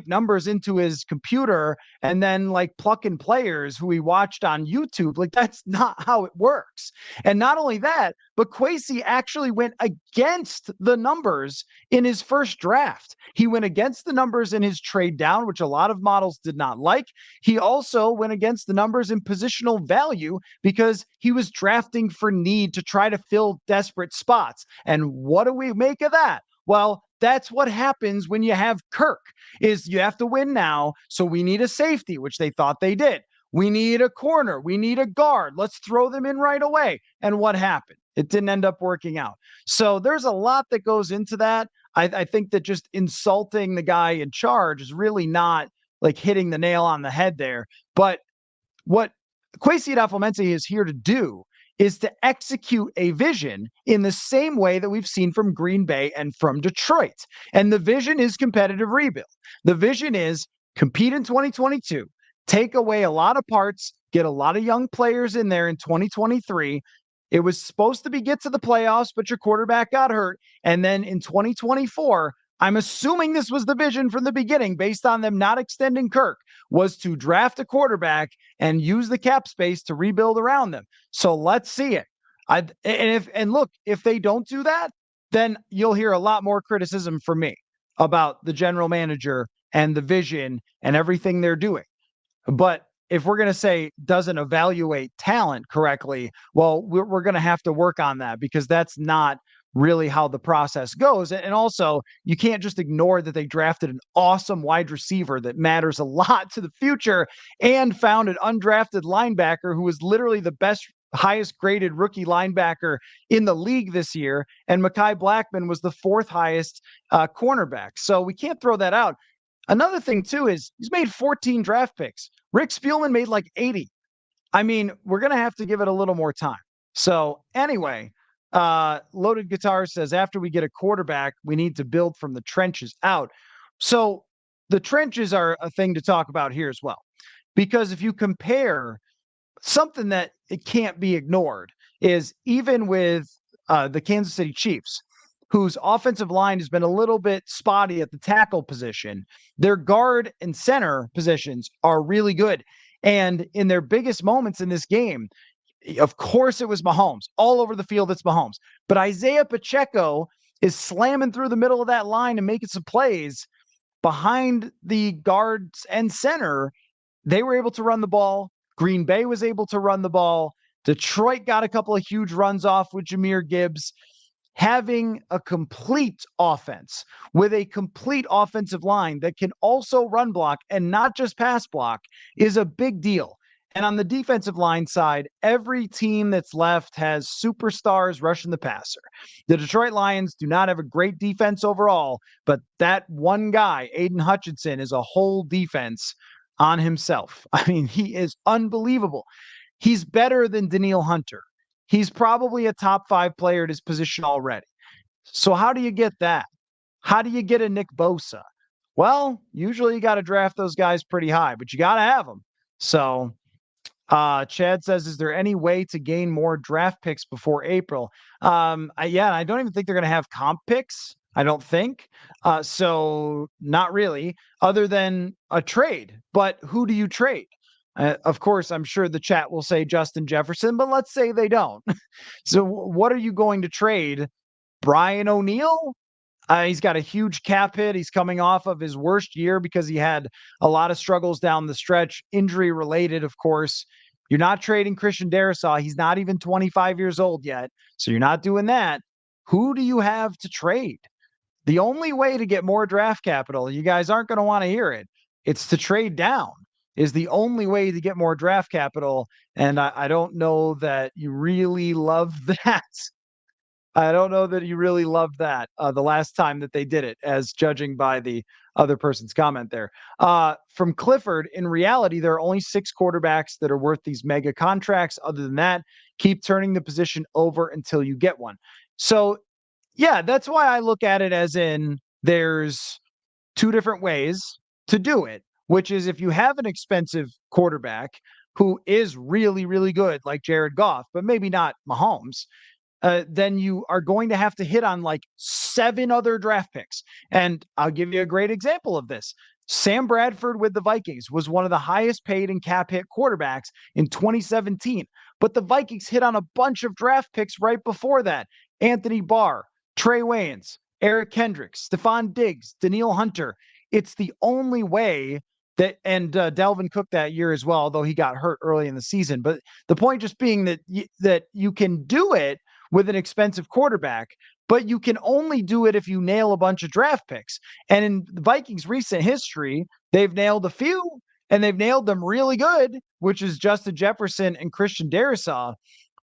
numbers into his computer and then like plucking players who he watched on YouTube, like that's not how it works. And not only that, but Kwesi actually went against the numbers in his first draft. He went against the numbers in his trade down, which a lot of models did not like. He also went against the numbers in positional value because he was drafting for need to try to fill desperate spots. And what do we make of that? Well, that's what happens when you have Kirk, is you have to win now. So we need a safety, which they thought they did. We need a corner. We need a guard. Let's throw them in right away. And what happened? It didn't end up working out. So there's a lot that goes into that. I think that just insulting the guy in charge is really not like hitting the nail on the head there. But what Kwesi Adofo-Mensah is here to do is to execute a vision in the same way that we've seen from Green Bay and from Detroit. And the vision is competitive rebuild. The vision is compete in 2022, take away a lot of parts, get a lot of young players in there in 2023. It was supposed to be get to the playoffs, but your quarterback got hurt. And then in 2024, I'm assuming this was the vision from the beginning, based on them not extending Kirk, was to draft a quarterback and use the cap space to rebuild around them. So let's see it. Look, if they don't do that, then you'll hear a lot more criticism from me about the general manager and the vision and everything they're doing. But if we're going to say doesn't evaluate talent correctly, well, we're going to have to work on that, because that's not really how the process goes. And also, you can't just ignore that they drafted an awesome wide receiver that matters a lot to the future, and found an undrafted linebacker who was literally the best, highest graded rookie linebacker in the league this year. And Mekhi Blackmon was the fourth highest cornerback. So we can't throw that out. Another thing, too, is he's made 14 draft picks. Rick Spielman made like 80. I mean, we're going to have to give it a little more time. So, anyway, Loaded Guitar says, after we get a quarterback, we need to build from the trenches out. So, the trenches are a thing to talk about here as well. Because if you compare something that it can't be ignored is even with the Kansas City Chiefs, whose offensive line has been a little bit spotty at the tackle position, their guard and center positions are really good. And in their biggest moments in this game, of course, it was Mahomes. All over the field, it's Mahomes. But Isaiah Pacheco is slamming through the middle of that line and making some plays behind the guards and center. They were able to run the ball. Green Bay was able to run the ball. Detroit got a couple of huge runs off with Jahmyr Gibbs. Having a complete offense with a complete offensive line that can also run block and not just pass block is a big deal. And on the defensive line side, every team that's left has superstars rushing the passer. The Detroit Lions do not have a great defense overall, but that one guy, Aiden Hutchinson, is a whole defense on himself. I mean, he is unbelievable. He's better than Danielle Hunter. He's probably a top 5 player at his position already. So how do you get that? How do you get a Nick Bosa? Well, usually you got to draft those guys pretty high, but you got to have them. So Chad says, is there any way to gain more draft picks before April? I don't even think they're going to have comp picks. I don't think. So not really, other than a trade. But who do you trade? Of course, I'm sure the chat will say Justin Jefferson, but let's say they don't. So what are you going to trade? Brian O'Neill? He's got a huge cap hit. He's coming off of his worst year because he had a lot of struggles down the stretch, injury related, of course. You're not trading Christian Darrisaw. He's not even 25 years old yet. So you're not doing that. Who do you have to trade? The only way to get more draft capital, you guys aren't going to want to hear it. It's to trade down is the only way to get more draft capital. And I don't know that you really love that. I don't know that you really loved that the last time that they did it, as judging by the other person's comment there. From Clifford, in reality, there are only 6 quarterbacks that are worth these mega contracts. Other than that, keep turning the position over until you get one. So, yeah, that's why I look at it as in there's 2 different ways to do it, which is if you have an expensive quarterback who is really, really good, like Jared Goff, but maybe not Mahomes, then you are going to have to hit on like 7 other draft picks. And I'll give you a great example of this. Sam Bradford with the Vikings was one of the highest paid and cap hit quarterbacks in 2017. But the Vikings hit on a bunch of draft picks right before that. Anthony Barr, Trey Waynes, Eric Kendricks, Stephon Diggs, Danielle Hunter. It's the only way that, and Dalvin Cook that year as well, although he got hurt early in the season. But the point just being that you can do it with an expensive quarterback, but you can only do it if you nail a bunch of draft picks. And in the Vikings' recent history, they've nailed a few, and they've nailed them really good, which is Justin Jefferson and Christian Darrisaw,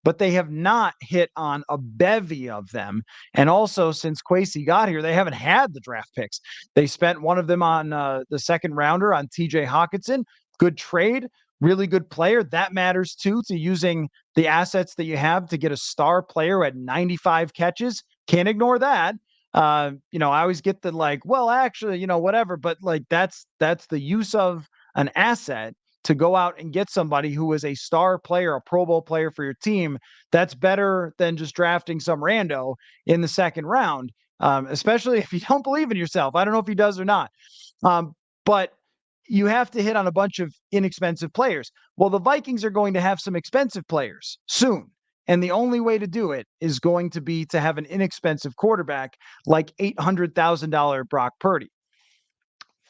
but they have not hit on a bevy of them. And also, since Kwesi got here, they haven't had the draft picks. They spent one of them on the second rounder on TJ Hawkinson. Good trade, really good player. That matters too, to using the assets that you have to get a star player at 95 catches. Can't ignore that. I always get the like, well, actually, whatever, but like that's the use of an asset to go out and get somebody who is a star player, a Pro Bowl player for your team. That's better than just drafting some rando in the second round, especially if you don't believe in yourself. I don't know if he does or not. But you have to hit on a bunch of inexpensive players. Well, the Vikings are going to have some expensive players soon. And the only way to do it is going to be to have an inexpensive quarterback like $800,000 Brock Purdy.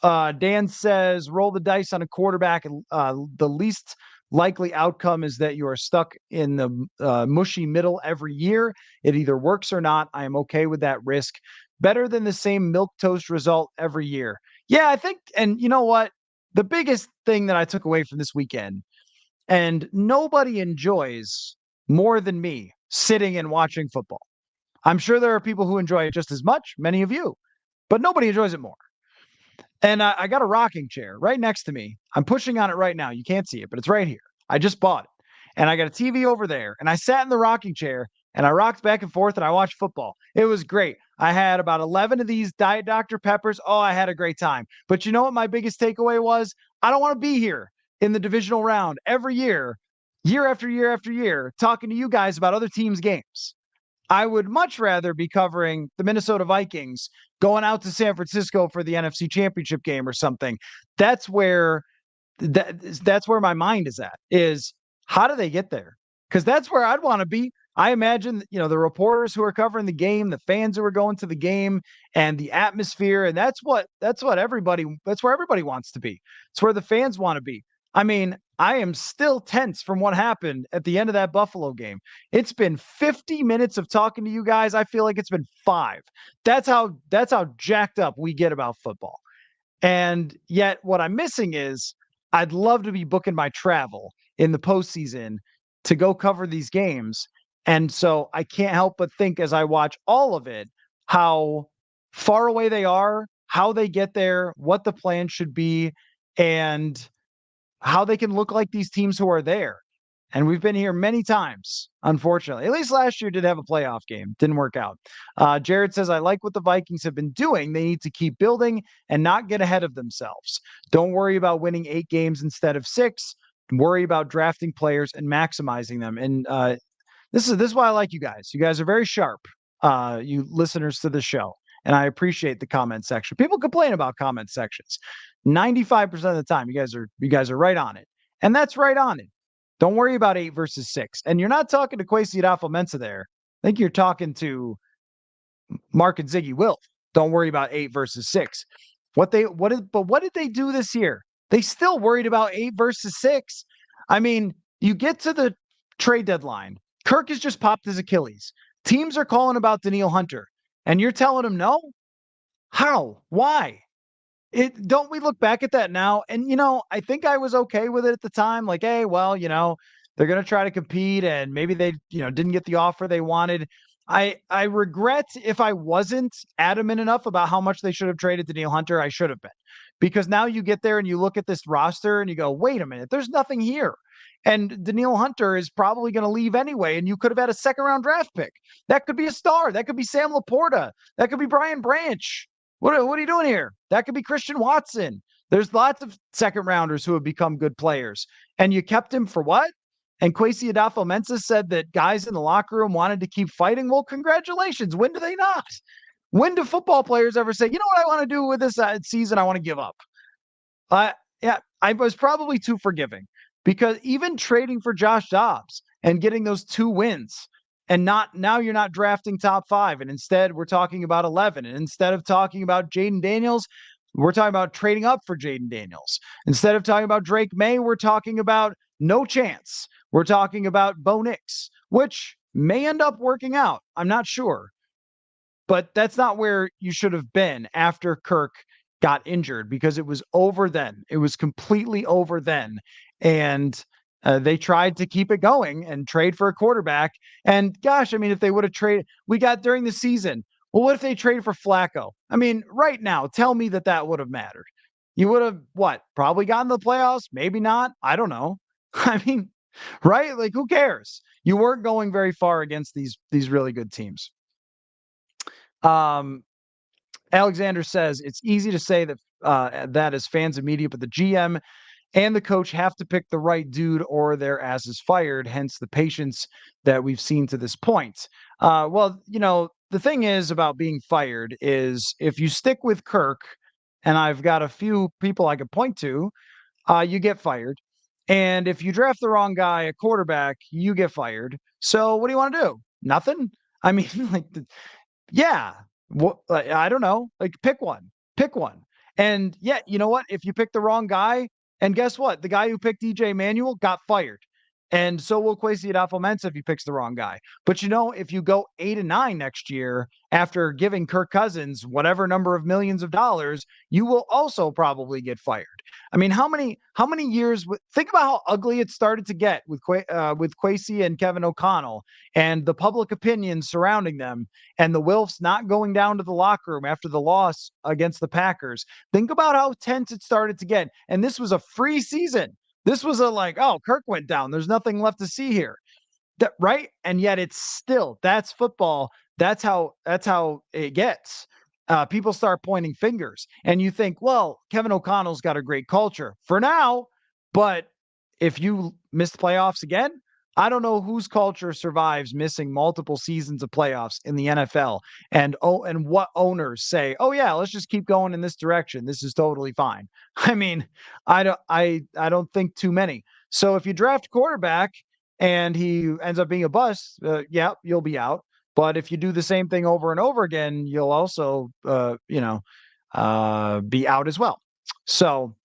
Dan says, roll the dice on a quarterback. The least likely outcome is that you are stuck in the mushy middle every year. It either works or not. I am okay with that risk. Better than the same milquetoast result every year. Yeah, I think, and you know what? The biggest thing that I took away from this weekend, and nobody enjoys more than me sitting and watching football. I'm sure there are people who enjoy it just as much, many of you, but nobody enjoys it more. And I got a rocking chair right next to me. I'm pushing on it right now. You can't see it, but it's right here. I just bought it. And I got a TV over there. And I sat in the rocking chair and I rocked back and forth and I watched football. It was great. I had about 11 of these Diet Dr. Peppers. Oh, I had a great time. But you know what my biggest takeaway was? I don't want to be here in the divisional round every year after year after year, talking to you guys about other teams' games. I would much rather be covering the Minnesota Vikings going out to San Francisco for the NFC Championship game or something. That's where that's where my mind is at, is how do they get there? Because that's where I'd want to be. I imagine, the reporters who are covering the game, the fans who are going to the game, and the atmosphere, and that's where everybody wants to be. It's where the fans want to be. I mean, I am still tense from what happened at the end of that Buffalo game. It's been 50 minutes of talking to you guys. I feel like it's been 5. That's how jacked up we get about football. And yet what I'm missing is I'd love to be booking my travel in the postseason to go cover these games. And so I can't help but think as I watch all of it, how far away they are, how they get there, what the plan should be, and how they can look like these teams who are there. And we've been here many times, unfortunately. At least last year did have a playoff game. Didn't work out. Jared says, I like what the Vikings have been doing. They need to keep building and not get ahead of themselves. Don't worry about winning 8 games instead of 6. Worry about drafting players and maximizing them. And this is why I like you guys. You guys are very sharp, you listeners to the show. And I appreciate the comment section. People complain about comment sections. 95% of the time, you guys are right on it. And that's right on it. Don't worry about 8 versus 6. And you're not talking to Kwesi adofo-mensah there. I think you're talking to Mark and Ziggy Wilf. Don't worry about 8 versus 6. What did they do this year? They still worried about 8 versus 6. I mean, you get to the trade deadline. Kirk has just popped his Achilles. Teams are calling about Danielle Hunter. And you're telling them no? How? Why? Don't we look back at that now? And, I think I was okay with it at the time. Like, hey, well, they're going to try to compete and maybe they, didn't get the offer they wanted. I regret if I wasn't adamant enough about how much they should have traded to Danielle Hunter. I should have been, because now you get there and you look at this roster and you go, wait a minute, there's nothing here. And Danielle Hunter is probably going to leave anyway. And you could have had a 2nd-round draft pick. That could be a star. That could be Sam Laporta. That could be Brian Branch. What are you doing here? That could be Christian Watson. There's lots of 2nd-rounders who have become good players. And you kept him for what? And Kwesi adofo-mensah said that guys in the locker room wanted to keep fighting. Well, congratulations. When do they not? When do football players ever say, you know what I want to do with this season? I want to give up. Yeah, I was probably too forgiving, because even trading for Josh Dobbs and getting those 2 wins, and now you're not drafting top 5. And instead we're talking about 11. And instead of talking about Jaden Daniels, we're talking about trading up for Jaden Daniels. Instead of talking about Drake May, we're talking about no chance. We're talking about Bo Nix, which may end up working out. I'm not sure. But that's not where you should have been after Kirk got injured, because it was over then. It was completely over then. And they tried to keep it going and trade for a quarterback. And gosh, I mean, if they would have traded, we got during the season, well, what if they traded for Flacco? I mean, right now, tell me that would have mattered. You would have, probably gotten the playoffs? Maybe not. I don't know. I mean, right? Like, who cares? You weren't going very far against these really good teams. Alexander says it's easy to say that as fans and media, but the GM and the coach have to pick the right dude or their ass is fired, hence the patience that we've seen to this point. Well, the thing is about being fired is if you stick with Kirk, and I've got a few people I could point to, you get fired. And if you draft the wrong guy, a quarterback, you get fired. So what do you want to do? Nothing? I mean, yeah. I don't know. Like, pick one. And yeah, you know what? If you pick the wrong guy, and guess what? The guy who picked DJ Manuel got fired. And so will Kwesi adofo-mensah if he picks the wrong guy. But if you go 8-9 next year after giving Kirk Cousins whatever number of millions of dollars, you will also probably get fired. I mean, how many years? Think about how ugly it started to get with Kwesi and Kevin O'Connell, and the public opinion surrounding them, and the Wilfs not going down to the locker room after the loss against the Packers. Think about how tense it started to get, and this was a free season. This was a like, oh, Kirk went down. There's nothing left to see here. That right? And yet it's still that's football. That's how it gets. People start pointing fingers, and you think, well, Kevin O'Connell's got a great culture for now, but if you miss the playoffs again, I don't know whose culture survives missing multiple seasons of playoffs in the NFL. And what owners say, oh yeah, let's just keep going in this direction. This is totally fine. I mean, I don't think too many. So if you draft a quarterback and he ends up being a bust, yeah, you'll be out. But if you do the same thing over and over again, you'll also, be out as well. So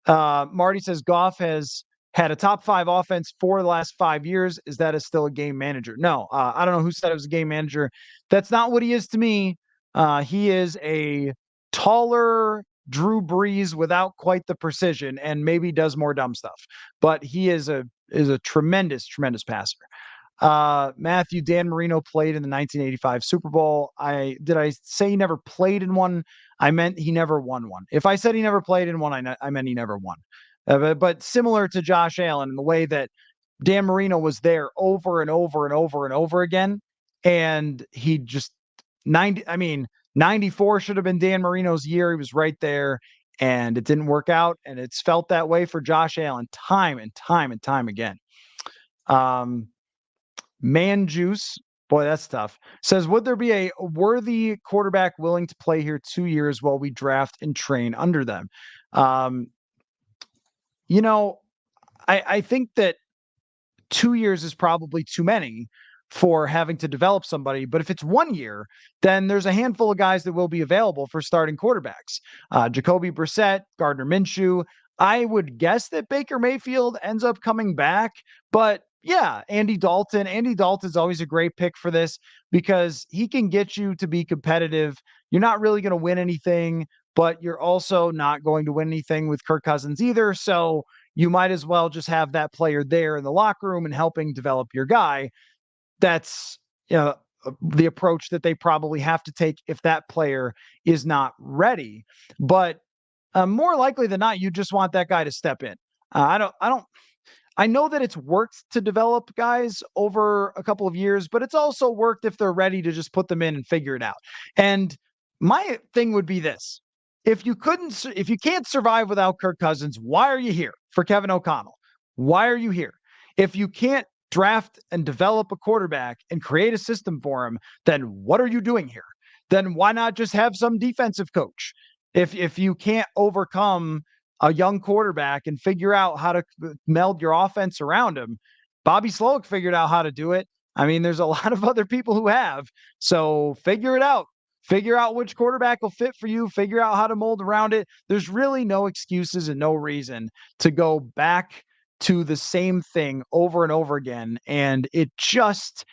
Marty says Goff has had a top 5 offense for the last 5 years. Is that still a game manager? No, I don't know who said it was a game manager. That's not what he is to me. He is a taller Drew Brees without quite the precision, and maybe does more dumb stuff. But he is a tremendous, tremendous passer. Matthew, Dan Marino played in the 1985 Super Bowl. Did I say he never played in one? I meant he never won one. If I said he never played in one, I meant he never won. But similar to Josh Allen in the way that Dan Marino was there over and over and over and over again, and he just 90. I mean, 94 should have been Dan Marino's year. He was right there, and it didn't work out. And it's felt that way for Josh Allen time and time and time again. Um, Man Juice, boy, that's tough. Says, would there be a worthy quarterback willing to play here 2 years while we draft and train under them? Um, you know, I think that 2 years is probably too many for having to develop somebody. But if it's 1 year, then there's a handful of guys that will be available for starting quarterbacks. Jacoby Brissett, Gardner Minshew. I would guess that Baker Mayfield ends up coming back, but yeah, Andy Dalton. Andy Dalton's always a great pick for this because he can get you to be competitive. You're not really going to win anything, but you're also not going to win anything with Kirk Cousins either. So you might as well just have that player there in the locker room and helping develop your guy. That's the approach that they probably have to take if that player is not ready. But more likely than not, you just want that guy to step in. I know that it's worked to develop guys over a couple of years, but it's also worked if they're ready to just put them in and figure it out. And my thing would be this. If you can't survive without Kirk Cousins, why are you here for Kevin O'Connell? Why are you here? If you can't draft and develop a quarterback and create a system for him, then what are you doing here? Then why not just have some defensive coach? If you can't overcome a young quarterback and figure out how to meld your offense around him. Bobby Slowick figured out how to do it. I mean, there's a lot of other people who have. So figure it out. Figure out which quarterback will fit for you. Figure out how to mold around it. There's really no excuses and no reason to go back to the same thing over and over again. And it just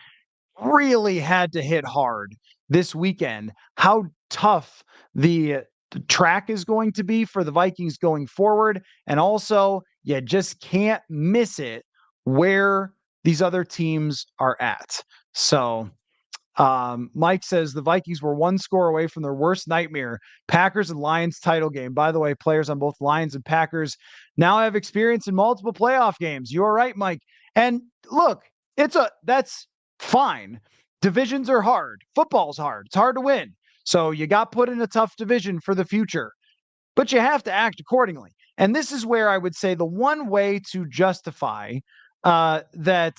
really had to hit hard this weekend how tough the track is going to be for the Vikings going forward. And also, you just can't miss it where these other teams are at. So, Mike says the Vikings were 1 score away from their worst nightmare, Packers and Lions title game. By the way, players on both Lions and Packers now have experience in multiple playoff games. You are right, Mike. And look, that's fine. Divisions are hard. Football's hard. It's hard to win. So you got put in a tough division for the future, but you have to act accordingly. And this is where I would say the one way to justify that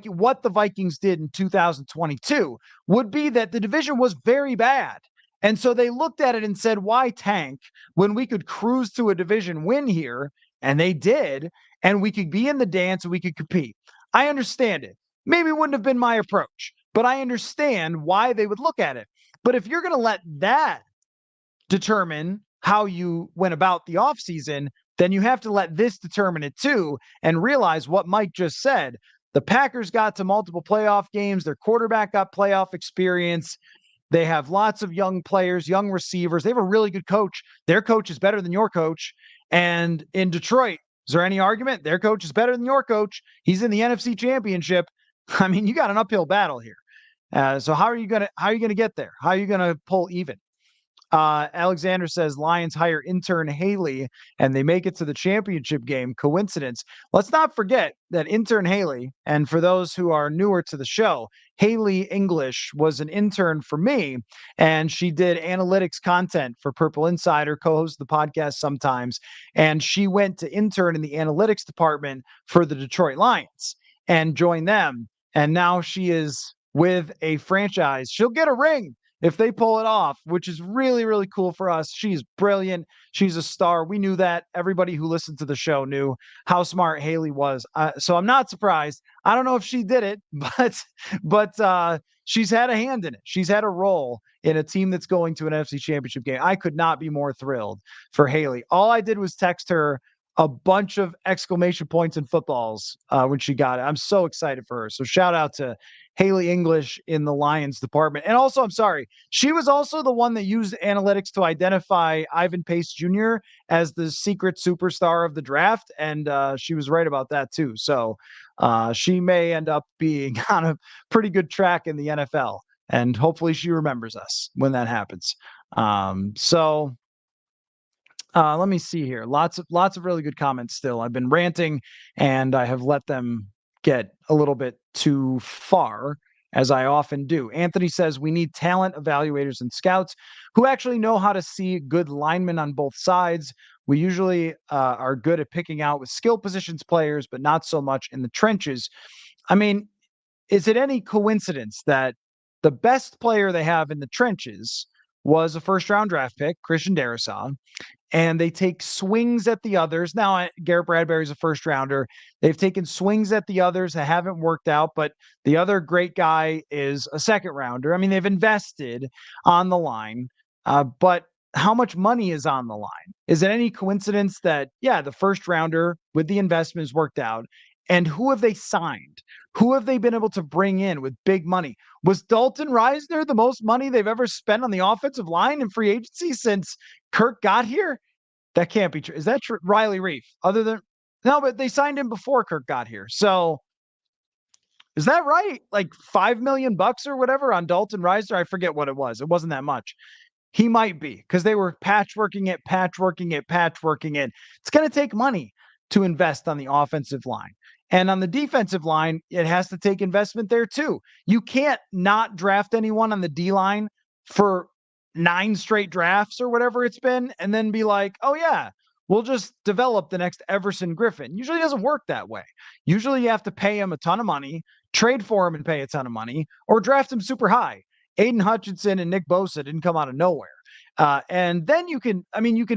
what the Vikings did in 2022 would be that the division was very bad. And so they looked at it and said, why tank when we could cruise to a division win here? And they did. And we could be in the dance and we could compete. I understand it. Maybe it wouldn't have been my approach, but I understand why they would look at it. But if you're going to let that determine how you went about the offseason, then you have to let this determine it too and realize what Mike just said. The Packers got to multiple playoff games. Their quarterback got playoff experience. They have lots of young players, young receivers. They have a really good coach. Their coach is better than your coach. And in Detroit, is there any argument? Their coach is better than your coach. He's in the NFC Championship. I mean, you got an uphill battle here. So how are you gonna get there? How are you gonna pull even? Alexander says Lions hire intern Haley and they make it to the championship game. Coincidence? Let's not forget that intern Haley, and for those who are newer to the show, Haley English was an intern for me, and she did analytics content for Purple Insider, co-hosts the podcast sometimes, and she went to intern in the analytics department for the Detroit Lions and joined them. And now she is with a franchise. She'll get a ring if they pull it off, which is really, really cool for us. She's brilliant. She's a star. We knew that. Everybody who listened to the show knew how smart Haley was. So I'm not surprised. I don't know if she did it, but she's had a hand in it. She's had a role in a team that's going to an NFC Championship game. I could not be more thrilled for Haley. All I did was text her a bunch of exclamation points and footballs when she got it. I'm so excited for her. So shout out to Haley English in the Lions department. And also, I'm sorry, she was also the one that used analytics to identify Ivan Pace Jr. as the secret superstar of the draft. And she was right about that too. So she may end up being on a pretty good track in the NFL. And hopefully she remembers us when that happens. Let me see here. Lots of really good comments still. I've been ranting and I have let them get a little bit too far, as I often do. Anthony says we need talent evaluators and scouts who actually know how to see good linemen on both sides. We usually are good at picking out with skill positions players, but not so much in the trenches. I mean, is it any coincidence that the best player they have in the trenches was a first round draft pick, Christian Darrisaw, and they take swings at the others. Now, Garrett Bradbury's a first rounder. They've taken swings at the others that haven't worked out, but the other great guy is a second rounder. I mean, they've invested on the line, but how much money is on the line? Is it any coincidence that, yeah, the first rounder with the investments worked out? And who have they signed? Who have they been able to bring in with big money? Was Dalton Reisner the most money they've ever spent on the offensive line in free agency since Kirk got here? That can't be true. Is that true? Riley Reef? Other than no, but they signed him before Kirk got here. So is that right? Like $5 million or whatever on Dalton Reisner? I forget what it was. It wasn't that much. He might be because they were patchworking it. It's going to take money to invest on the offensive line. And on the defensive line, it has to take investment there too. You can't not draft anyone on the D line for 9 straight drafts or whatever it's been, and then be like, oh yeah, we'll just develop the next Everson Griffin. Usually it doesn't work that way. Usually you have to pay him a ton of money, trade for him and pay a ton of money, or draft him super high. Aiden Hutchinson and Nick Bosa didn't come out of nowhere. And then you can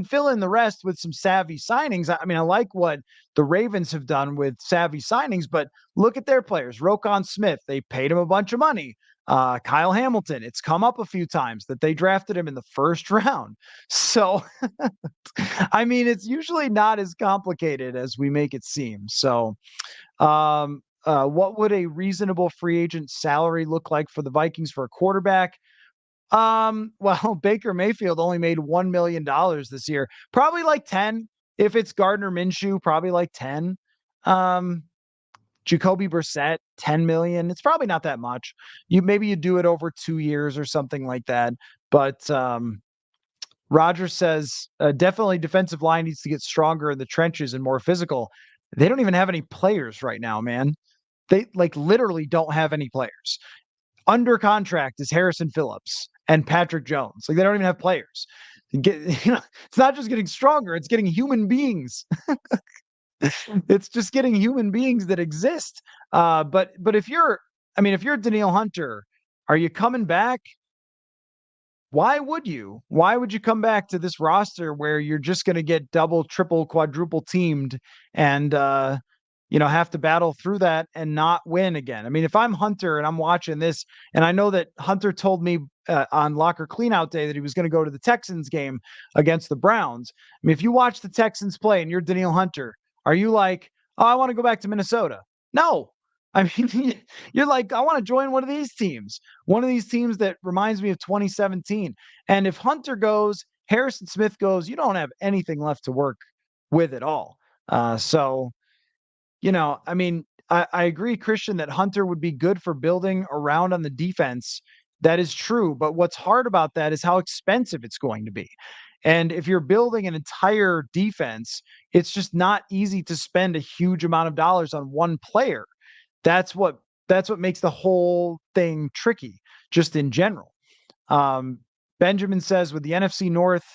fill in the rest with some savvy signings. I mean, I like what the Ravens have done with savvy signings, but look at their players. Roquan Smith, they paid him a bunch of money. Kyle Hamilton, it's come up a few times that they drafted him in the first round. So, I mean, it's usually not as complicated as we make it seem. So, what would a reasonable free agent salary look like for the Vikings for a quarterback? Well, Baker Mayfield only made $1 million this year. Probably like 10. If it's Gardner Minshew, probably like 10. Jacoby Brissett, 10 million. It's probably not that much. Maybe you do it over 2 years or something like that. But Roger says definitely defensive line needs to get stronger in the trenches and more physical. They don't even have any players right now, man. They like literally don't have any players. Under contract is Harrison Phillips and Patrick Jones. Like they don't even have players. It's not just getting stronger, it's getting human beings. It's just getting human beings that exist. But if you're Danielle Hunter, are you coming back? Why would you? Why would you come back to this roster where you're just going to get double, triple, quadruple teamed and have to battle through that and not win again? I mean, if I'm Hunter and I'm watching this, and I know that Hunter told me on locker cleanout day that he was going to go to the Texans game against the Browns. I mean, if you watch the Texans play and you're Danielle Hunter, are you like, oh, I want to go back to Minnesota? No. I mean, you're like, I want to join one of these teams that reminds me of 2017. And if Hunter goes, Harrison Smith goes, you don't have anything left to work with it all. So, I mean, I agree, Christian, that Hunter would be good for building around on the defense. That is true. But what's hard about that is how expensive it's going to be. And if you're building an entire defense, it's just not easy to spend a huge amount of dollars on one player. That's what that's what makes the whole thing tricky, just in general. Um, Benjamin says with the NFC North,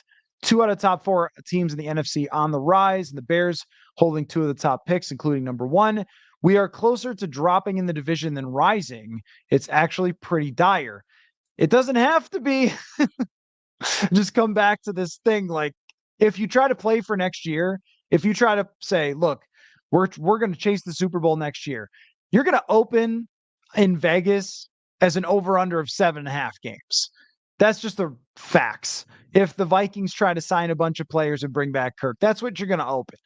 two out of top four teams in the NFC on the rise, and the Bears holding two of the top picks, including number one. We are closer to dropping in the division than rising. It's actually pretty dire. It doesn't have to be. Just come back to this thing. Like, if you try to play for next year, if you try to say, look, we're going to chase the Super Bowl next year, you're going to open in Vegas as an over-under of 7.5 games. That's just the facts. If the Vikings try to sign a bunch of players and bring back Kirk, that's what you're going to open.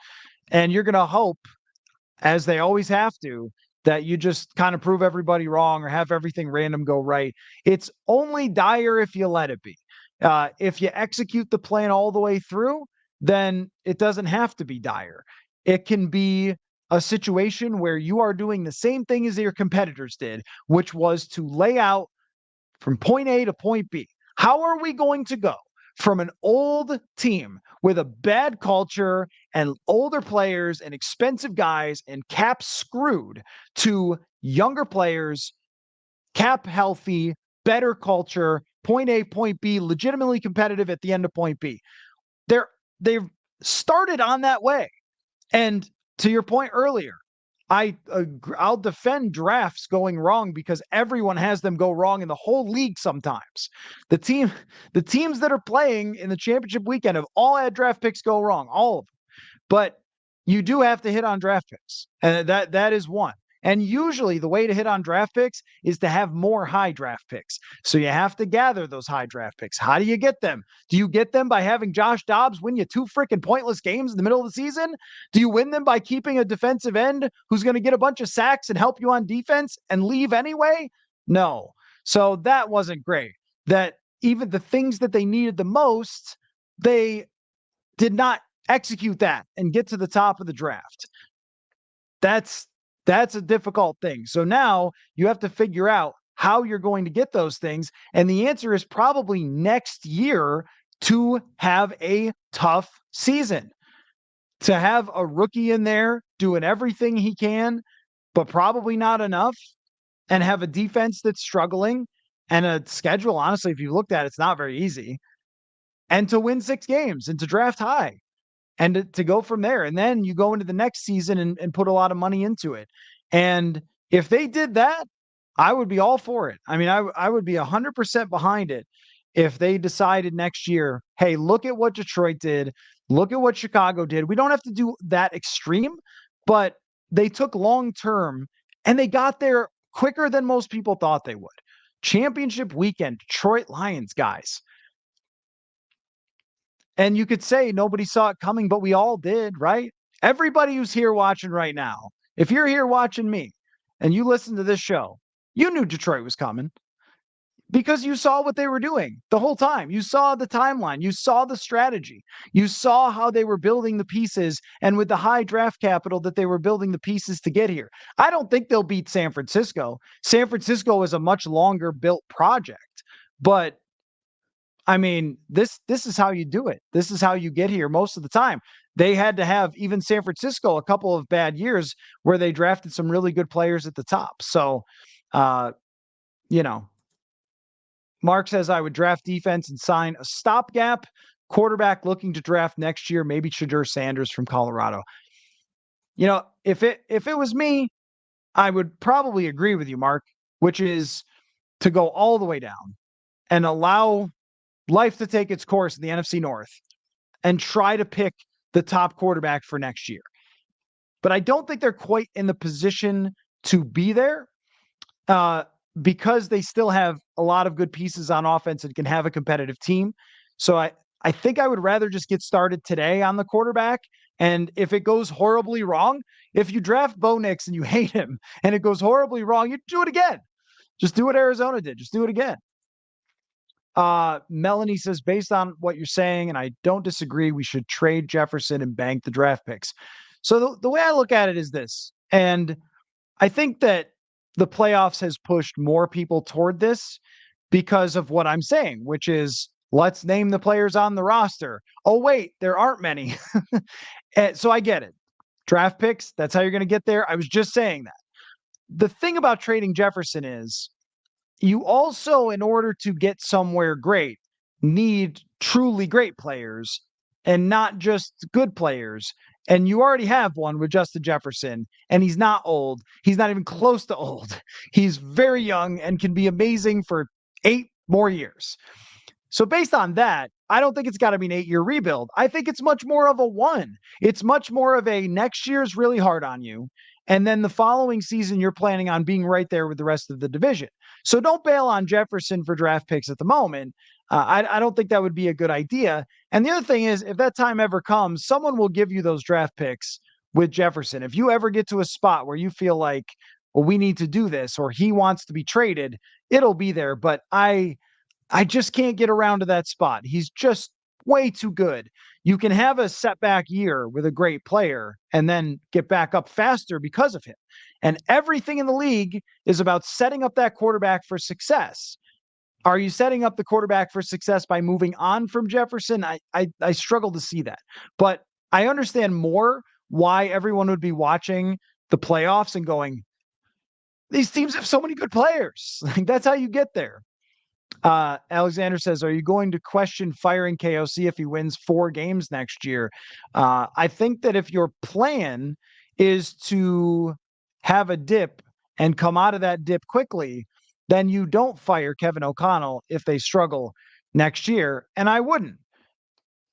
And you're going to hope, as they always have to, that you just kind of prove everybody wrong or have everything random go right. It's only dire if you let it be. If you execute the plan all the way through, then it doesn't have to be dire. It can be a situation where you are doing the same thing as your competitors did, which was to lay out from point A to point B. How are we going to go from an old team with a bad culture and older players and expensive guys and cap screwed to younger players, cap healthy, better culture, point A, point B, legitimately competitive at the end of point B? They've started on that way. And to your point earlier, I'll defend drafts going wrong because everyone has them go wrong in the whole league sometimes. The teams that are playing in the championship weekend have all had draft picks go wrong, all of them. But you do have to hit on draft picks, and that is one. And usually the way to hit on draft picks is to have more high draft picks. So you have to gather those high draft picks. How do you get them? Do you get them by having Josh Dobbs win you two freaking pointless games in the middle of the season? Do you win them by keeping a defensive end who's going to get a bunch of sacks and help you on defense and leave anyway? No. So that wasn't great. That even the things that they needed the most, they did not execute that and get to the top of the draft. That's a difficult thing. So now you have to figure out how you're going to get those things. And the answer is probably next year to have a tough season, to have a rookie in there doing everything he can, but probably not enough, and have a defense that's struggling and a schedule. Honestly, if you looked at it, it's not very easy, and to win 6 games and to draft high and to go from there. And then you go into the next season and put a lot of money into it. And if they did that, I would be all for it. I mean, I would be 100% behind it if they decided next year, hey, look at what Detroit did. Look at what Chicago did. We don't have to do that extreme, but they took long term and they got there quicker than most people thought they would. Championship weekend, Detroit Lions, guys. And you could say nobody saw it coming, but we all did, right? Everybody who's here watching right now, if you're here watching me and you listen to this show, you knew Detroit was coming because you saw what they were doing the whole time. You saw the timeline, you saw the strategy, you saw how they were building the pieces, and with the high draft capital that they were building the pieces to get here. I don't think they'll beat San Francisco. San Francisco is a much longer built project, but I mean, this is how you do it. This is how you get here most of the time. They had to have even San Francisco a couple of bad years where they drafted some really good players at the top. So, uh, you know, Mark says I would draft defense and sign a stopgap quarterback looking to draft next year, maybe Shadur Sanders from Colorado. If it was me, I would probably agree with you, Mark, which is to go all the way down and allow life to take its course in the NFC North and try to pick the top quarterback for next year. But I don't think they're quite in the position to be there because they still have a lot of good pieces on offense and can have a competitive team. So I think I would rather just get started today on the quarterback. And if it goes horribly wrong, if you draft Bo Nix and you hate him and it goes horribly wrong, you do it again. Just do what Arizona did. Just do it again. Melanie says, based on what you're saying, and I don't disagree, we should trade Jefferson and bank the draft picks. So the way I look at it is this, and I think that the playoffs has pushed more people toward this because of what I'm saying, which is let's name the players on the roster. Oh, wait, there aren't many. And so I get it. Draft picks, that's how you're going to get there. I was just saying that. The thing about trading Jefferson is you also, in order to get somewhere great, need truly great players and not just good players. And you already have one with Justin Jefferson, and he's not old. He's not even close to old. He's very young and can be amazing for 8 more years. So based on that, I don't think it's got to be an 8-year rebuild. I think it's much more of a one. It's much more of a next year's really hard on you. And then the following season, you're planning on being right there with the rest of the division. So don't bail on Jefferson for draft picks at the moment. I don't think that would be a good idea. And the other thing is, if that time ever comes, someone will give you those draft picks with Jefferson. If you ever get to a spot where you feel like, well, we need to do this, or he wants to be traded, it'll be there. But I just can't get around to that spot. He's just way too good. You can have a setback year with a great player and then get back up faster because of him. And everything in the league is about setting up that quarterback for success. Are you setting up the quarterback for success by moving on from Jefferson? I struggle to see that. But I understand more why everyone would be watching the playoffs and going, these teams have so many good players. Like, that's how you get there. Alexander says, are you going to question firing KOC if he wins 4 games next year? I think that if your plan is to have a dip and come out of that dip quickly, then you don't fire Kevin O'Connell if they struggle next year. And I wouldn't.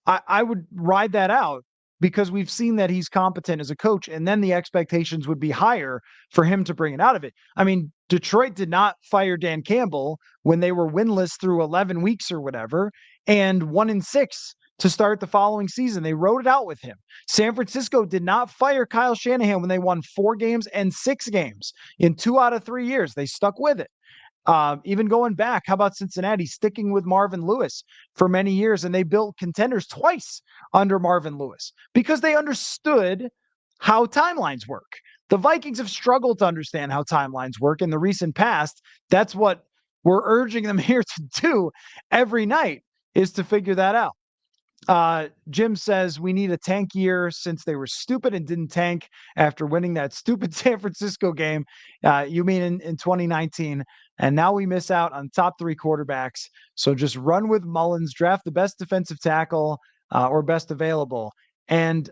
I would ride that out because we've seen that he's competent as a coach, and then the expectations would be higher for him to bring it out of it. I mean, Detroit did not fire Dan Campbell when they were winless through 11 weeks or whatever, and 1-6 to start the following season. They wrote it out with him. San Francisco did not fire Kyle Shanahan when they won 4 games and 6 games in 2 out of 3 years. They stuck with it. Even going back, how about Cincinnati sticking with Marvin Lewis for many years? And they built contenders twice under Marvin Lewis because they understood how timelines work. The Vikings have struggled to understand how timelines work in the recent past. That's what we're urging them here to do every night, is to figure that out. Jim says we need a tank year since they were stupid and didn't tank after winning that stupid San Francisco game. You mean in 2019? And now we miss out on top 3 quarterbacks. So just run with Mullins, draft the best defensive tackle or best available. And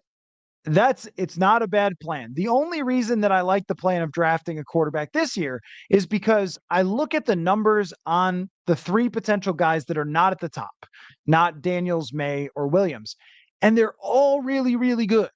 it's not a bad plan. The only reason that I like the plan of drafting a quarterback this year is because I look at the numbers on the 3 potential guys that are not at the top, not Daniels, May, or Williams. And they're all really, really good.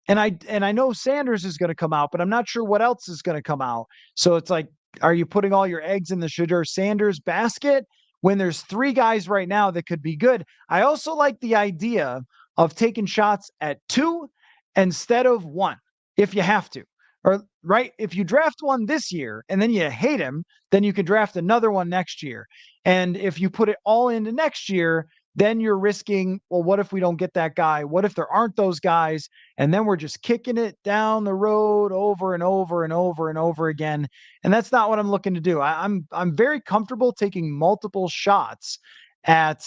And I know Sanders is going to come out, but I'm not sure what else is going to come out. So it's like, are you putting all your eggs in the Shedeur Sanders basket when there's 3 guys right now that could be good? I also like the idea of taking shots at 2 instead of 1 if you have to. Or right, if you draft one this year and then you hate him, then you can draft another one next year. And if you put it all into next year, then you're risking, well, what if we don't get that guy? What if there aren't those guys? And then we're just kicking it down the road over and over and over and over again. And that's not what I'm looking to do. I'm very comfortable taking multiple shots at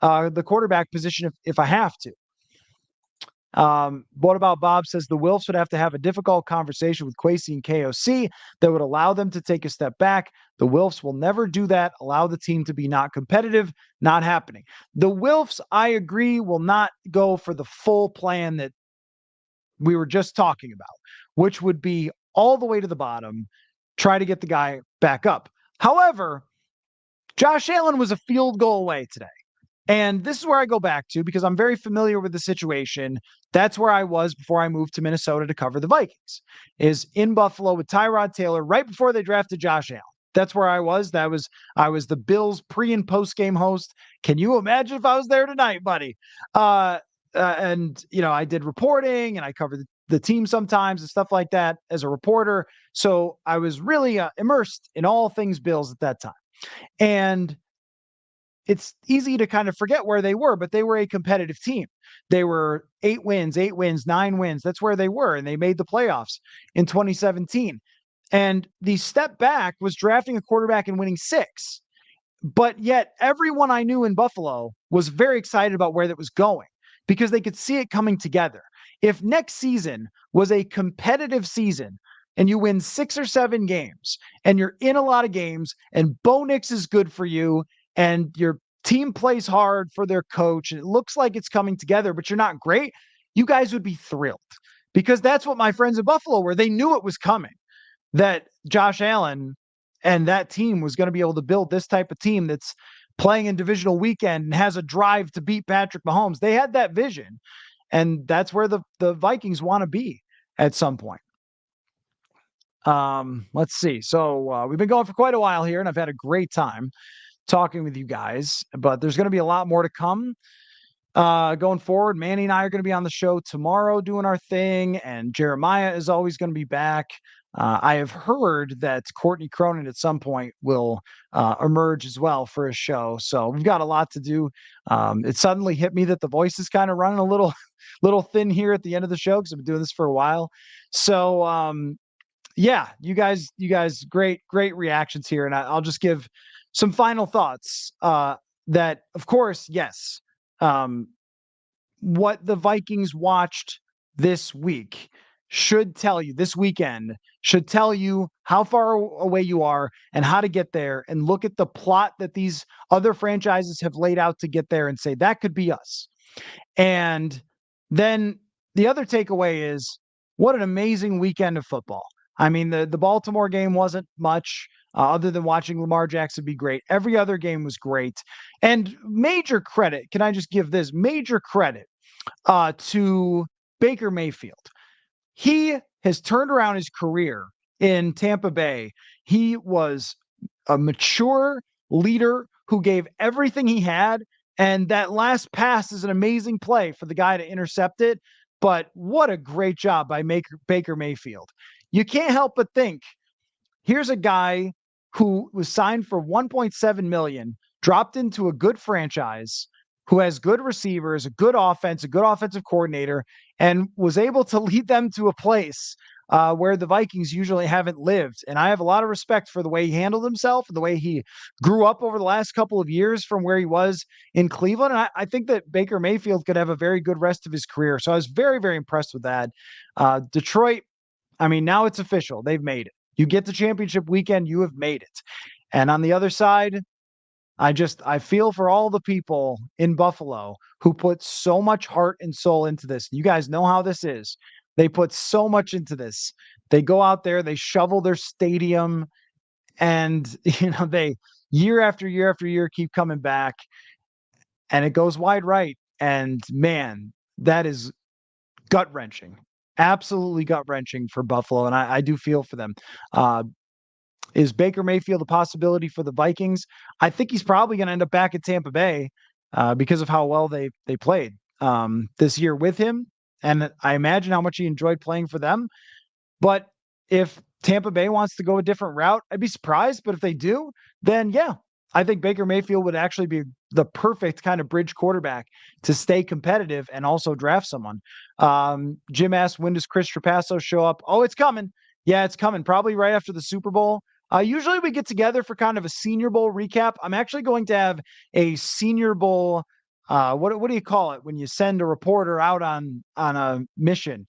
the quarterback position if I have to. What about Bob says the Wilfs would have to have a difficult conversation with Kwesi and KOC that would allow them to take a step back. The Wilfs will never do that. Allow the team to be not competitive. Not happening. The Wilfs, I agree, will not go for the full plan that we were just talking about, which would be all the way to the bottom, try to get the guy back up. However, Josh Allen was a field goal away today. And this is where I go back to because I'm very familiar with the situation. That's where I was before I moved to Minnesota to cover the Vikings, is in Buffalo with Tyrod Taylor right before they drafted Josh Allen. That's where I was. I was the Bills pre and post game host. Can you imagine if I was there tonight, buddy? And I did reporting and I covered the team sometimes and stuff like that as a reporter. So I was really immersed in all things Bills at that time. And it's easy to kind of forget where they were, but they were a competitive team. They were 8 wins, 9 wins. That's where they were, and they made the playoffs in 2017. And the step back was drafting a quarterback and winning 6. But yet everyone I knew in Buffalo was very excited about where that was going because they could see it coming together. If next season was a competitive season and you win 6 or 7 games and you're in a lot of games and Bo Nix is good for you and your team plays hard for their coach and it looks like it's coming together, but you're not great, you guys would be thrilled because that's what my friends in Buffalo were. They knew it was coming, that Josh Allen and that team was going to be able to build this type of team that's playing in divisional weekend and has a drive to beat Patrick Mahomes. They had that vision, and that's where the Vikings want to be at some point. Let's see. So we've been going for quite a while here, and I've had a great time talking with you guys, but there's going to be a lot more to come. Going forward, Manny and I are going to be on the show tomorrow doing our thing, and Jeremiah is always going to be back. I have heard that Courtney Cronin at some point will emerge as well for a show. So we've got a lot to do. It suddenly hit me that the voice is kind of running a little thin here at the end of the show because I've been doing this for a while. So yeah, you guys, great reactions here. And I'll just give some final thoughts that, of course, yes, what the Vikings watched this week should tell you, this weekend should tell you how far away you are and how to get there, and look at the plot that these other franchises have laid out to get there and say, that could be us. And then the other takeaway is, what an amazing weekend of football. I mean, the Baltimore game wasn't much other than watching Lamar Jackson be great. Every other game was great. And major credit, can I just give this major credit to Baker Mayfield? He has turned around his career in Tampa Bay. He was a mature leader who gave everything he had. And that last pass is an amazing play for the guy to intercept it. But what a great job by Baker Mayfield. You can't help but think, here's a guy who was signed for $1.7 million, dropped into a good franchise, who has good receivers, a good offense, a good offensive coordinator, and was able to lead them to a place where the Vikings usually haven't lived. And I have a lot of respect for the way he handled himself and the way he grew up over the last couple of years from where he was in Cleveland. And I think that Baker Mayfield could have a very good rest of his career. So I was very, very impressed with that. Detroit, I mean, now it's official. They've made it. You get the championship weekend, you have made it. And on the other side, I feel for all the people in Buffalo who put so much heart and soul into this. You guys know how this is. They put so much into this. They go out there, they shovel their stadium, and they year after year after year keep coming back, and it goes wide right. And man, that is gut-wrenching. Absolutely gut-wrenching for Buffalo, and I do feel for them. Is Baker Mayfield a possibility for the Vikings? I think he's probably going to end up back at Tampa Bay because of how well they played this year with him. And I imagine how much he enjoyed playing for them. But if Tampa Bay wants to go a different route, I'd be surprised. But if they do, then yeah, I think Baker Mayfield would actually be the perfect kind of bridge quarterback to stay competitive and also draft someone. Jim asked, when does Chris Trapasso show up? Oh, it's coming. Yeah, it's coming. Probably right after the Super Bowl. Usually we get together for kind of a Senior Bowl recap. I'm actually going to have a Senior Bowl. What do you call it when you send a reporter out on a mission?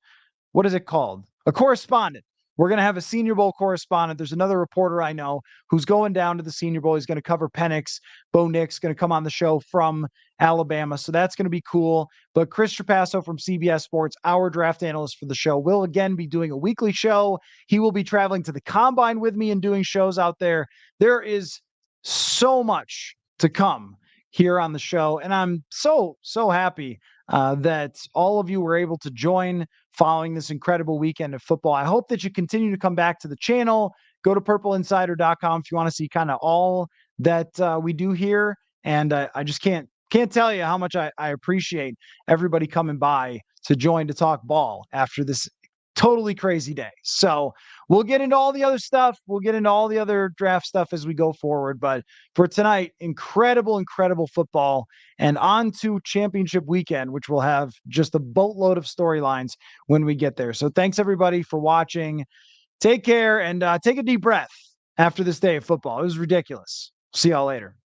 What is it called? A correspondent. We're going to have a Senior Bowl correspondent. There's another reporter I know who's going down to the Senior Bowl. He's going to cover Penix. Bo Nix going to come on the show from Alabama. So that's going to be cool. But Chris Trapasso from CBS Sports, our draft analyst for the show, will again be doing a weekly show. He will be traveling to the Combine with me and doing shows out there. There is so much to come here on the show. And I'm so happy that all of you were able to join following this incredible weekend of football. I hope that you continue to come back to the channel. Go to purpleinsider.com if you want to see kind of all that we do here. And I just can't tell you how much I appreciate everybody coming by to join to talk ball after this totally crazy day. So we'll get into all the other stuff. We'll get into all the other draft stuff as we go forward. But for tonight, incredible, incredible football, and on to championship weekend, which will have just a boatload of storylines when we get there. So thanks everybody for watching. Take care and take a deep breath after this day of football. It was ridiculous. See y'all later.